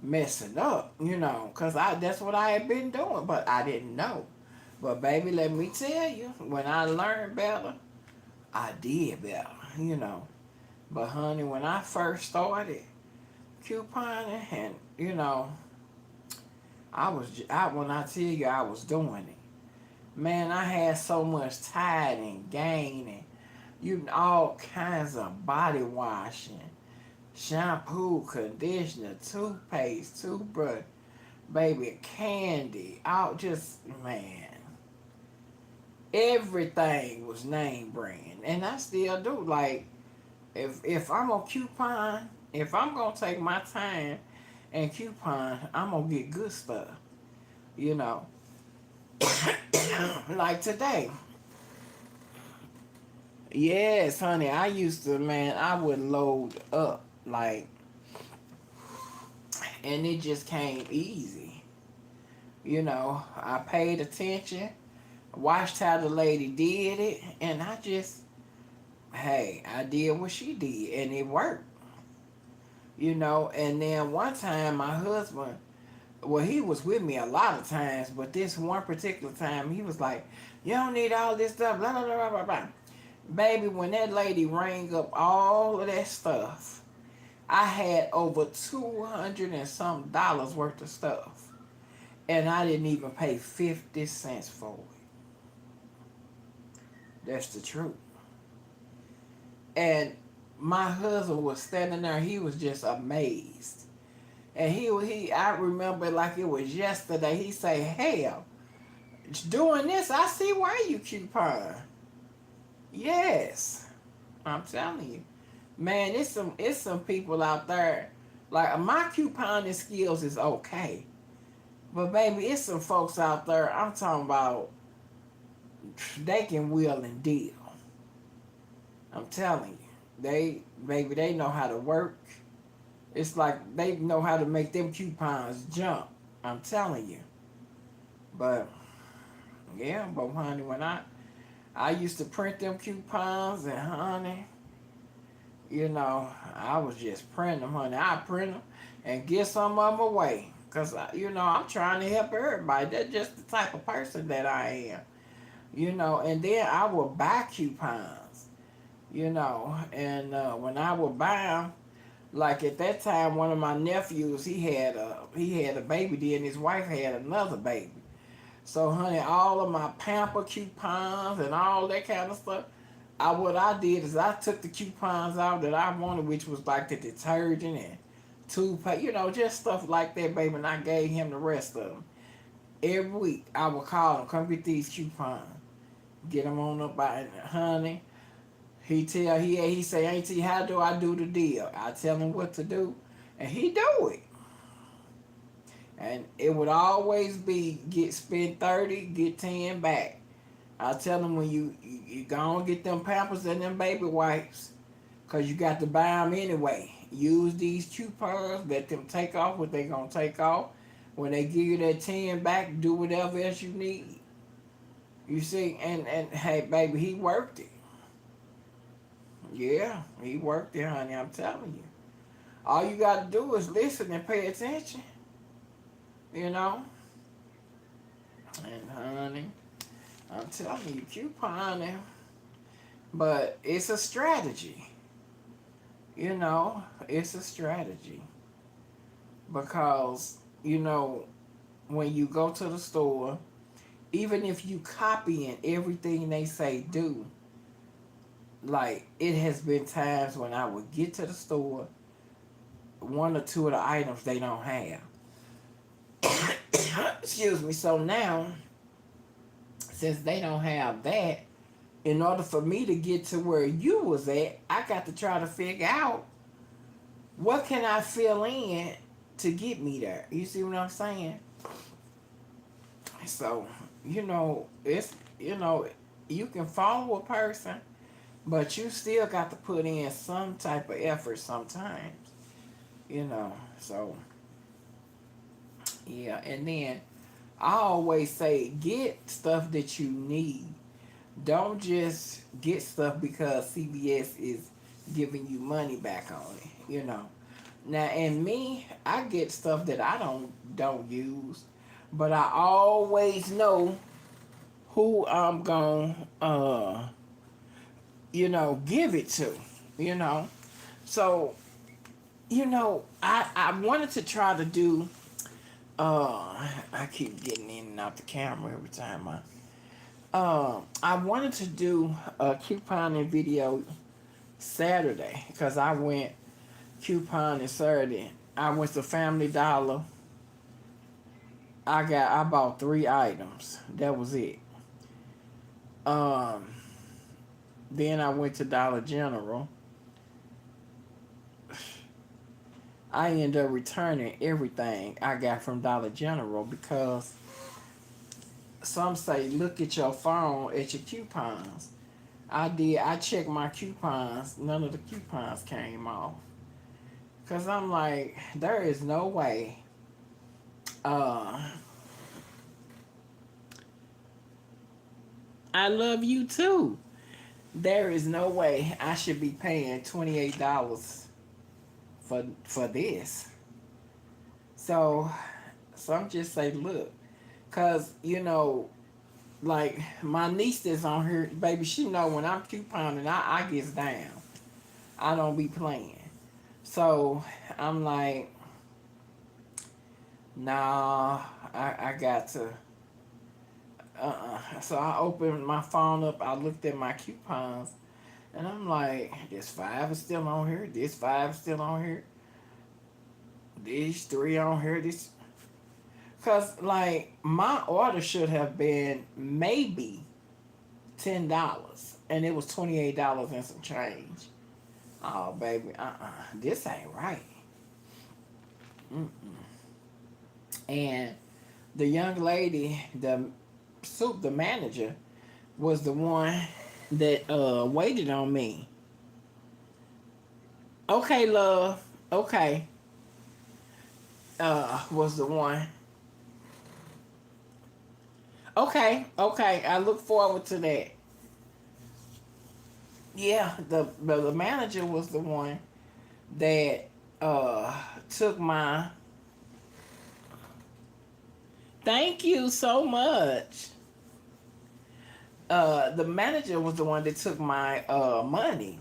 messing up, because that's what I had been doing, but I didn't know. But baby, let me tell you, when I learned better, I did better, you know. But honey, when I first started couponing, and when I tell you I was doing it, man, I had so much Tide and Gain and all kinds of body washing, shampoo, conditioner, toothpaste, toothbrush, baby, candy, out just man. Everything was name brand, and I still do. Like, if I'm gonna coupon, if I'm gonna take my time and coupon, I'm gonna get good stuff. You know, like today. Yes, honey. I used to, man. I would load up like, and it just came easy. I paid attention, watched how the lady did it, and hey, I did what she did, and it worked. And then one time my husband, well, he was with me a lot of times, but this one particular time he was like, "You don't need all this stuff, blah blah blah blah blah." Baby, when that lady rang up all of that stuff, I had over 200 and some dollars worth of stuff, and I didn't even pay 50 cents for it. That's the truth. And my husband was standing there. He was just amazed. And I remember like it was yesterday. He say, "Hell, doing this, I see why you coupon." Yes, I'm telling you, man. It's some people out there. Like my couponing skills is okay, but baby, it's some folks out there. I'm talking about they can wheel and deal. I'm telling you, they know how to work. It's like they know how to make them coupons jump. I'm telling you. But yeah, but honey, when I used to print them coupons, and honey, I was just printing them, honey. I print them and get some of them away. Because, I'm trying to help everybody. That's just the type of person that I am. And then I would buy coupons, and when I would buy them, Like at that time, one of my nephews, he had a baby, then his wife had another baby. So honey, all of my pamper coupons and all that kind of stuff, what I did is I took the coupons out that I wanted, which was like the detergent and toothpaste, just stuff like that, baby, and I gave him the rest of them. Every week I would call him, come get these coupons, get them on up by honey. He say, Auntie, how do I do the deal? I tell him what to do, and he do it. And it would always be spend 30, get 10 back. I tell them when you go and get them Pampers and them baby wipes, cause you got to buy them anyway. Use these coupons, let them take off what they gonna take off. When they give you that 10 back, do whatever else you need. You see, and hey, baby, he worked it. Yeah, he worked it, honey. I'm telling you. All you got to do is listen and pay attention. You know? And honey, I'm telling you, couponing. But it's a strategy. It's a strategy. Because, when you go to the store, even if you copying everything they say do, like it has been times when I would get to the store, one or two of the items they don't have. Excuse me. So now, since they don't have that, in order for me to get to where you was at, I got to try to figure out what can I fill in to get me there. You see what I'm saying? So, it's you can follow a person, but you still got to put in some type of effort sometimes. So yeah, and then I always say get stuff that you need. Don't just get stuff because CVS is giving you money back on it. Now, and me, I get stuff that I don't use, but I always know who I'm going give it to, you know. So, I wanted to try to do I keep getting in and out the camera every time I wanted to do a couponing video Saturday because I went couponing Saturday. I went to Family Dollar. I bought 3 items. That was it. Um, then I went to Dollar General. I ended up returning everything I got from Dollar General because some say look at your phone at your coupons. I did. I checked my coupons. None of the coupons came off. Cause I'm like, there is no way. I love you too. There is no way I should be paying $28 for this. So some just say, look, cause like my niece is on here, baby. She know when I'm couponing, I gets down. I don't be playing. So I'm like, nah, I got to. So I opened my phone up. I looked at my coupons, and I'm like, this 5 is still on here. This 5 is still on here. These 3 on here. Cause like my order should have been maybe $10, and it was $28 and some change. Oh baby, this ain't right. Mm-mm. And the young lady, the manager, was the one that waited on me. Okay, love. Okay. Was the one. Okay, okay. I look forward to that. Yeah, the manager was the one that took my. Thank you so much. The manager was the one that took my money.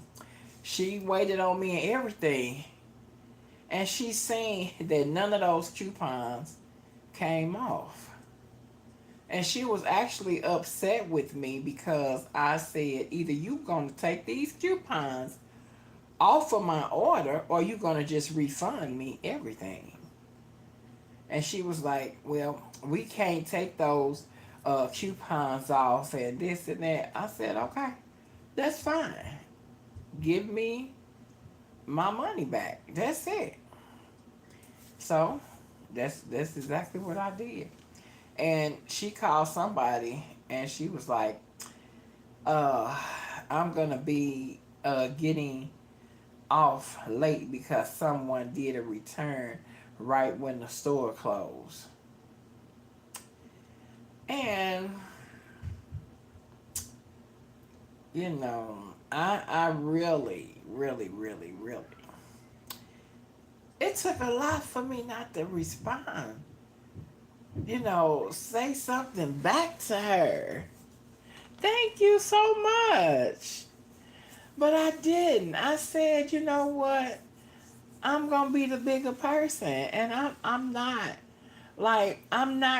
She waited on me and everything. And she seen that none of those coupons came off. And she was actually upset with me because I said, either you gonna take these coupons off of my order or you gonna just refund me everything. And she was like, well, we can't take those coupons off and this and that. I said, okay, that's fine. Give me my money back. That's it. So that's exactly what I did. And she called somebody and she was like, uh, I'm gonna be getting off late because someone did a return right when the store closed. And I really it took a lot for me not to respond. Say something back to her. Thank you so much. But I didn't. I said, you know what? I'm gonna be the bigger person, and I'm not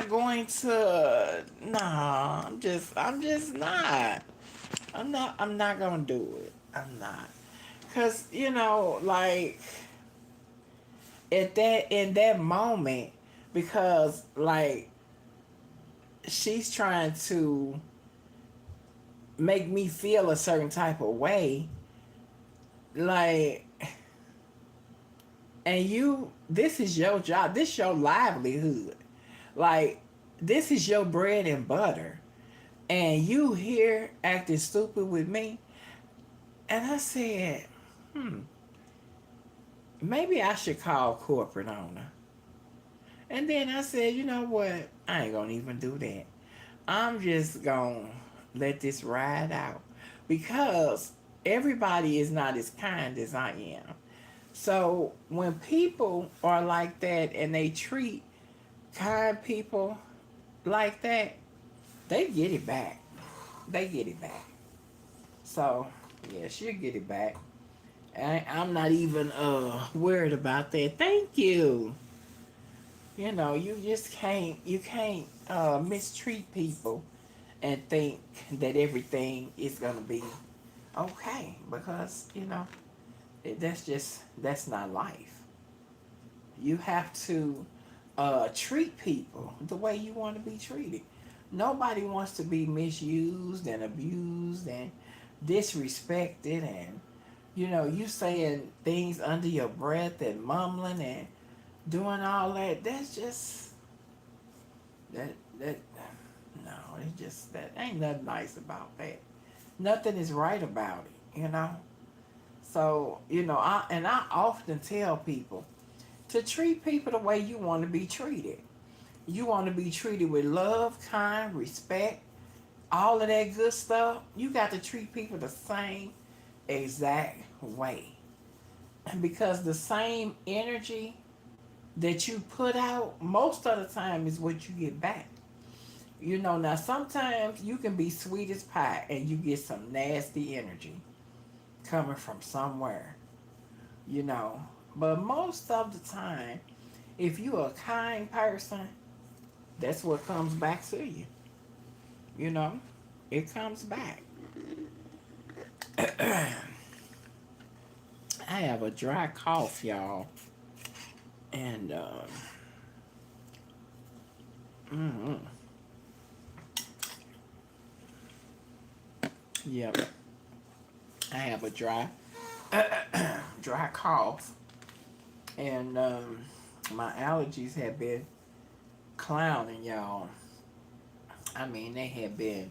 going to. Nah, I'm just not. I'm not gonna do it. I'm not. Cause at that in that moment, because she's trying to make me feel a certain type of way, like, and this is your job, this your livelihood, like, this is your bread and butter, and you here acting stupid with me. And I said, hmm, maybe I should call corporate owner. And then I said, you know what? I ain't gonna even do that. I'm just gonna let this ride out because everybody is not as kind as I am. So when people are like that and they treat kind people like that, they get it back. They get it back. So yeah, she'll get it back. I'm not even worried about that. Thank you. You can't mistreat people and think that everything is gonna be okay because that's not life. You have to treat people the way you want to be treated. Nobody wants to be misused and abused and disrespected, and you saying things under your breath and mumbling and doing all that. That's just that no, it's just that ain't nothing nice about that. Nothing is right about it. So I often tell people to treat people the way you want to be treated. You want to be treated with love, kind, respect, all of that good stuff. You got to treat people the same exact way. Because the same energy that you put out, most of the time, is what you get back. Now sometimes you can be sweet as pie and you get some nasty energy coming from somewhere, you know. But most of the time, if you're a kind person, that's what comes back to you. You know, it comes back. I have a dry cough, y'all, and mm, yep, I have a dry cough, and my allergies have been clowning, y'all. I mean, they have been.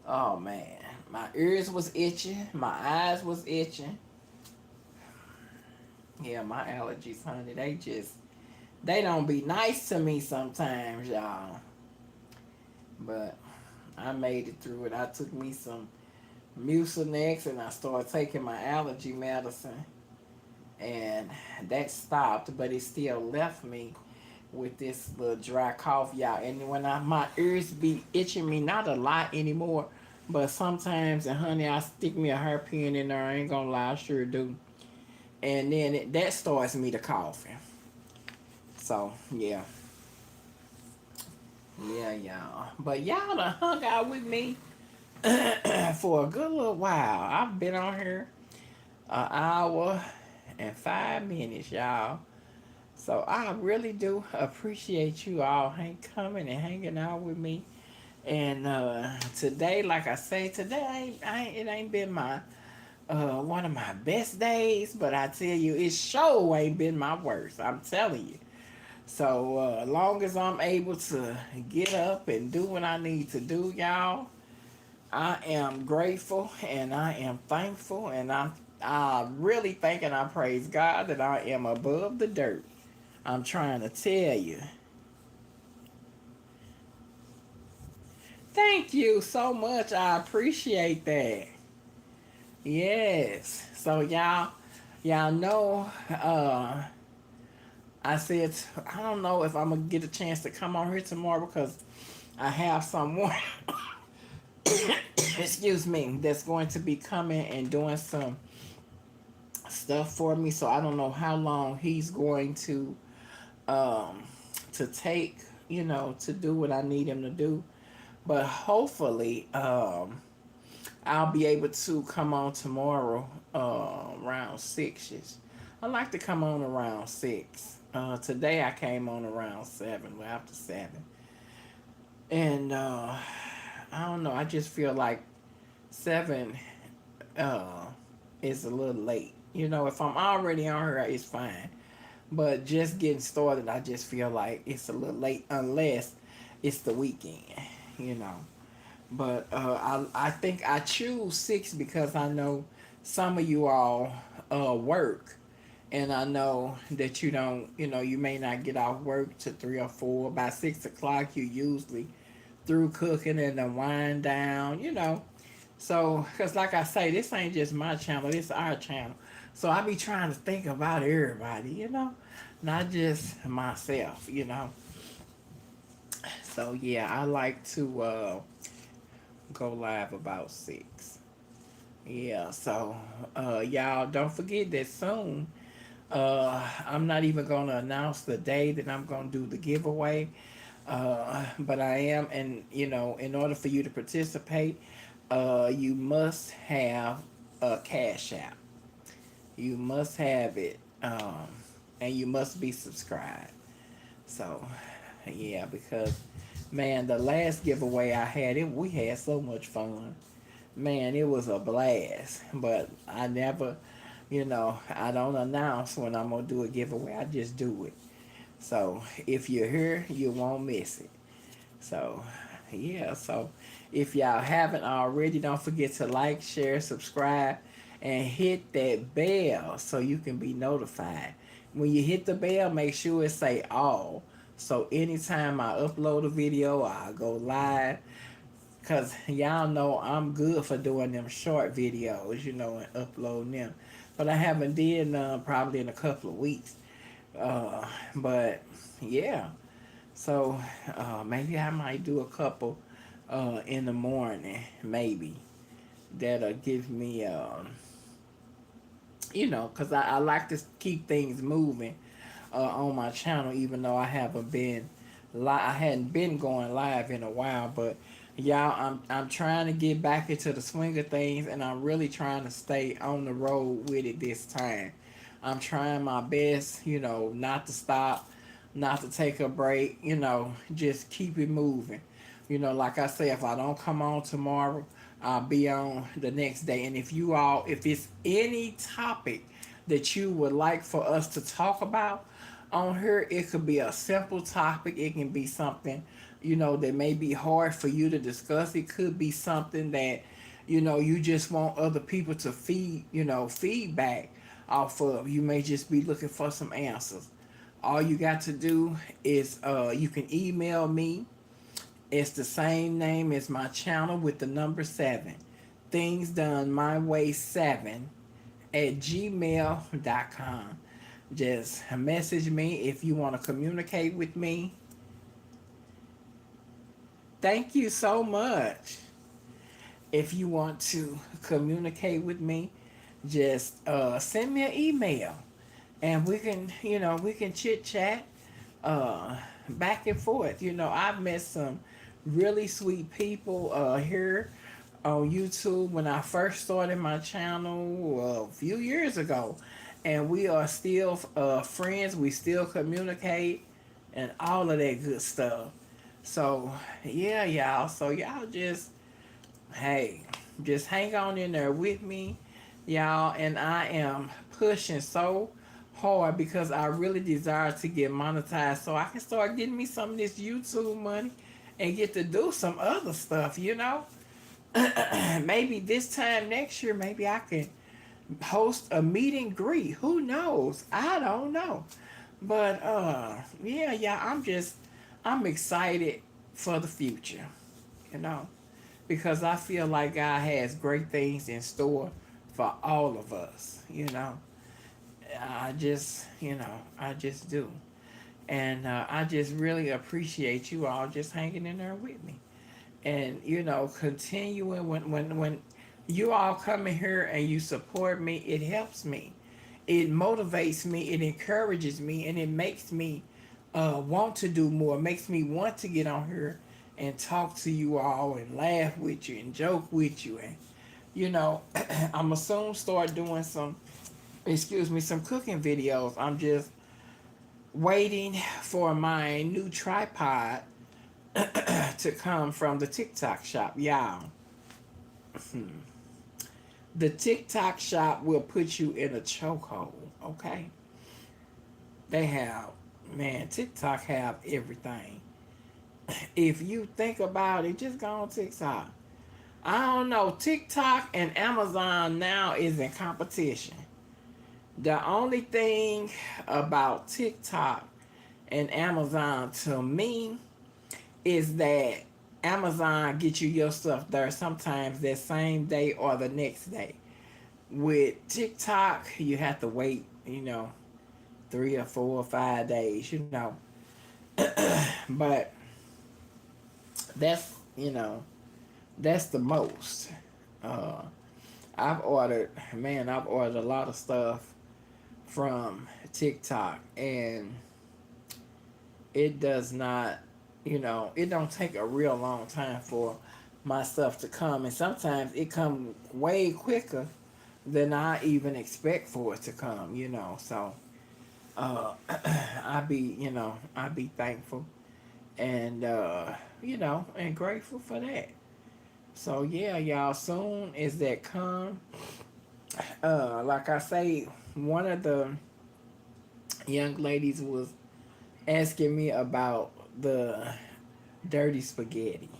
Oh man, my ears was itching, my eyes was itching. Yeah, my allergies, honey, they don't be nice to me sometimes, y'all. But I made it through it. I took me some Mucinex and I started taking my allergy medicine, and that stopped, but it still left me with this little dry cough, y'all. And when my ears be itching me, not a lot anymore, but sometimes, and honey, I stick me a hairpin in there. I ain't gonna lie, I sure do. and then that starts me to coughing. So yeah, yeah, y'all. But y'all done hung out with me for a good little while. I've been on here an hour and 5 minutes, y'all. So I really do appreciate you all coming and hanging out with me. And today, like I say, today it ain't been my one of my best days, but I tell you, it sure ain't been my worst. I'm telling you. So long as I'm able to get up and do what I need to do, y'all, I am grateful and I am thankful, and I really thank and I praise God that I am above the dirt. I'm trying to tell you. Thank you so much. I appreciate that. Yes. So y'all know I said I don't know if I'm gonna get a chance to come on here tomorrow because I have someone excuse me that's going to be coming and doing some stuff for me. So I don't know how long he's going um to take, to do what I need him to do. But hopefully, I'll be able to come on tomorrow around 6. I like to come on around 6. Today I came on around 7, well, after 7. And I don't know, I just feel like 7 uh, is a little late. If I'm already on here, it's fine. But just getting started, I just feel like it's a little late unless it's the weekend, you know. But I think I choose 6 because I know some of you all work, and I know that you don't, you may not get off work to 3 or 4. By 6 o'clock, you usually through cooking and the wind down. So, because like I say, this ain't just my channel, this our channel. So I be trying to think about everybody, not just myself. So yeah, I like to go live about 6. Yeah, so y'all don't forget that soon. I'm not even gonna announce the day that I'm gonna do the giveaway. But I am, and in order for you to participate, you must have a cash app. You must have it, and you must be subscribed. So, yeah, because man, the last giveaway I had, we had so much fun. Man, it was a blast. But I never, I don't announce when I'm gonna do a giveaway. I just do it. So if you're here, you won't miss it. So, yeah. So if y'all haven't already, don't forget to like, share, subscribe, and hit that bell so you can be notified. When you hit the bell, make sure it say all. So anytime I upload a video, I go live. Cause y'all know I'm good for doing them short videos, and uploading them. But I haven't did none probably in a couple of weeks. But yeah. So maybe I might do a couple in the morning, maybe. That'll give me, because I like to keep things moving on my channel, even though I hadn't been going live in a while. But y'all, I'm trying to get back into the swing of things, and I'm really trying to stay on the road with it this time. I'm trying my best, not to stop, not to take a break, just keep it moving. Like I say, if I don't come on tomorrow, I'll be on the next day. And if it's any topic that you would like for us to talk about on here, it could be a simple topic. It can be something, that may be hard for you to discuss. It could be something that, you just want other people to feedback off of. You may just be looking for some answers. All you got to do is you can email me. It's the same name as my channel with the number 7. Things done my way 7 at gmail.com. Just message me if you want to communicate with me. Thank you so much. If you want to communicate with me, just send me an email, and we can, we can chit chat uh, back and forth. I've met some really sweet people here on YouTube when I first started my channel a few years ago, and we are still friends. We still communicate and all of that good stuff. So yeah, y'all. So y'all just, hey, just hang on in there with me, y'all. And I am pushing so hard because I really desire to get monetized so I can start getting me some of this YouTube money and get to do some other stuff. Maybe this time next year, maybe I can host a meet and greet. Who knows? I don't know. But yeah, yeah, I'm excited for the future, you know, because I feel like God has great things in store for all of us. I just do. And I just really appreciate you all just hanging in there with me. And continuing when you all come in here and you support me, it helps me, it motivates me, it encourages me, and it makes me want to do more, makes me want to get on here and talk to you all and laugh with you and joke with you. And I'm gonna soon start doing some cooking videos. I'm just waiting for my new tripod to come from the TikTok shop, y'all. The TikTok shop will put you in a chokehold, okay? They have, man, TikTok have everything. If you think about it, just go on TikTok. I don't know, TikTok and Amazon now is in competition. The only thing about TikTok and Amazon to me is that Amazon get you your stuff there sometimes that same day or the next day. With TikTok, you have to wait, 3 or 4 or 5 days. But that's, that's the most. Uh, I've ordered a lot of stuff from TikTok, and it does not, it don't take a real long time for my stuff to come, and sometimes it come way quicker than I even expect for it to come. So I be thankful and and grateful for that. So yeah, y'all, soon as that come, like I say, one of the young ladies was asking me about the dirty spaghetti.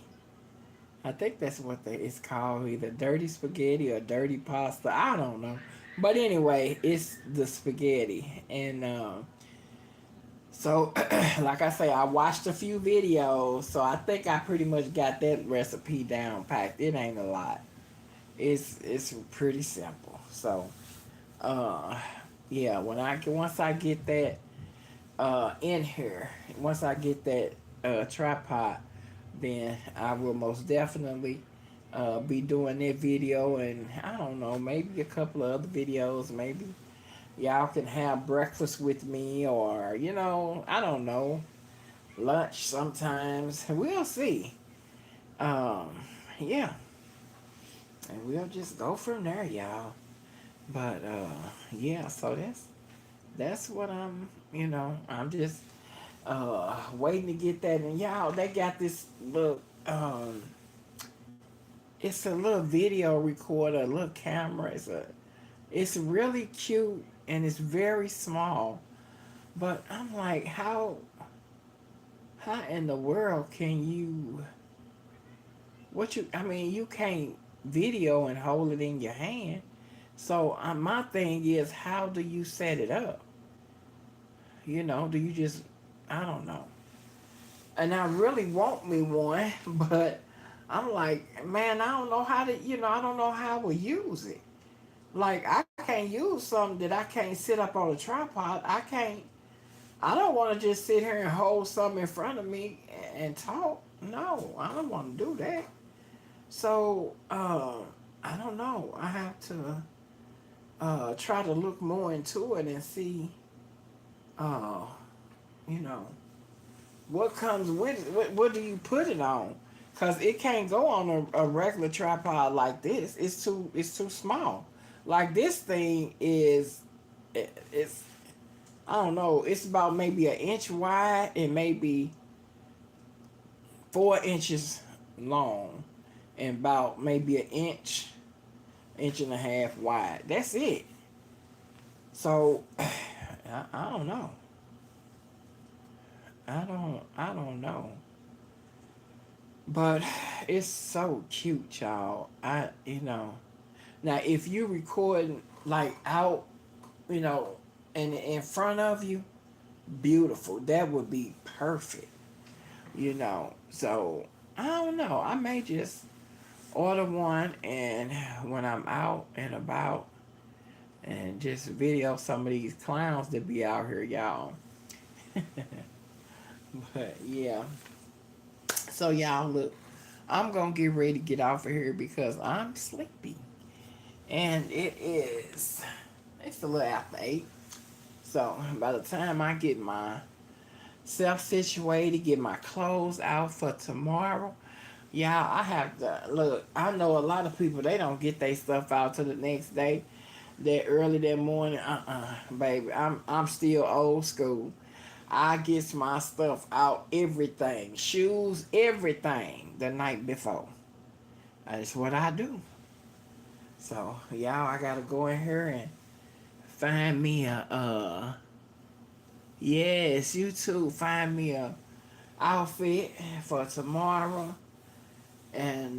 I think that's what it's called, either dirty spaghetti or dirty pasta. I don't know. But anyway, it's the spaghetti. And so, like I say, I watched a few videos, so I think I pretty much got that recipe down packed. It ain't a lot. It's pretty simple. So, uh, yeah, once I get that in here, once I get that tripod, then I will most definitely be doing that video, and I don't know, maybe a couple of other videos. Maybe y'all can have breakfast with me, or I don't know, lunch sometimes. We'll see. Um, yeah, and we'll just go from there, y'all. But yeah, so that's what I'm just waiting to get that. And y'all, they got this little it's a little video recorder, a little camera. It's really cute, and it's very small. But I'm like, how in the world can you, I mean, you can't video and hold it in your hand. So my thing is, how do you set it up? Do you just, I don't know. And I really want me one, but I'm like, man, I don't know how to, I don't know how to use it. Like, I can't use something that I can't sit up on a tripod. I don't want to just sit here and hold something in front of me and talk. No, I don't want to do that. So, I don't know. I have to try to look more into it and see, uh, you know, what comes with it. What do you put it on? Cause it can't go on a regular tripod like this. It's too small. Like this thing is, it's I don't know. It's about maybe an inch wide and maybe 4 inches long, and about maybe an inch and a half wide. That's it. So I don't know. I don't know. But it's so cute, y'all. Now if you record like out, you know, in front of you, beautiful. That would be perfect. So I don't know. I may just order one, and when I'm out and about, and just video some of these clowns that be out here, y'all. But yeah. So y'all, look, I'm gonna get ready to get off of here because I'm sleepy, and it's a little after 8. So by the time I get myself situated, get my clothes out for tomorrow, y'all, I have to look. I know a lot of people, they don't get their stuff out till the next day, that early that morning. Baby, I'm still old school. I get my stuff out, everything, shoes, everything, the night before. That's what I do. So y'all, I gotta go in here and find me a yes, you too. Find me a outfit for tomorrow, and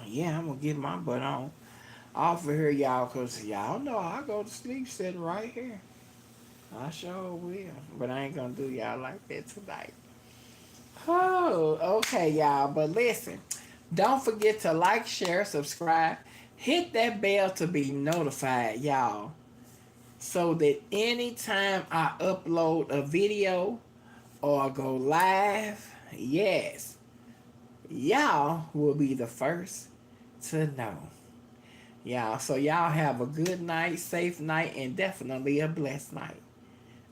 yeah, I'm gonna get my butt on off of here, y'all, cause y'all know I go to sleep sitting right here. I sure will, but I ain't gonna do y'all like that tonight. Oh, okay, y'all. But listen, don't forget to like, share, subscribe, hit that bell to be notified, y'all, so that anytime I upload a video or go live, yes, y'all will be the first to know. Y'all, so y'all have a good night, safe night, and definitely a blessed night.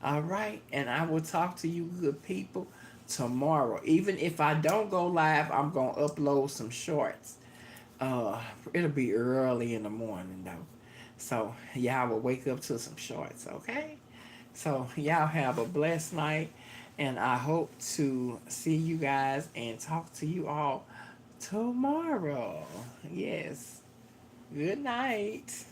All right, and I will talk to you good people tomorrow. Even if I don't go live, I'm gonna upload some shorts. It'll be early in the morning though, so y'all will wake up to some shorts. Okay, so y'all have a blessed night, and I hope to see you guys and talk to you all tomorrow. Yes. Good night.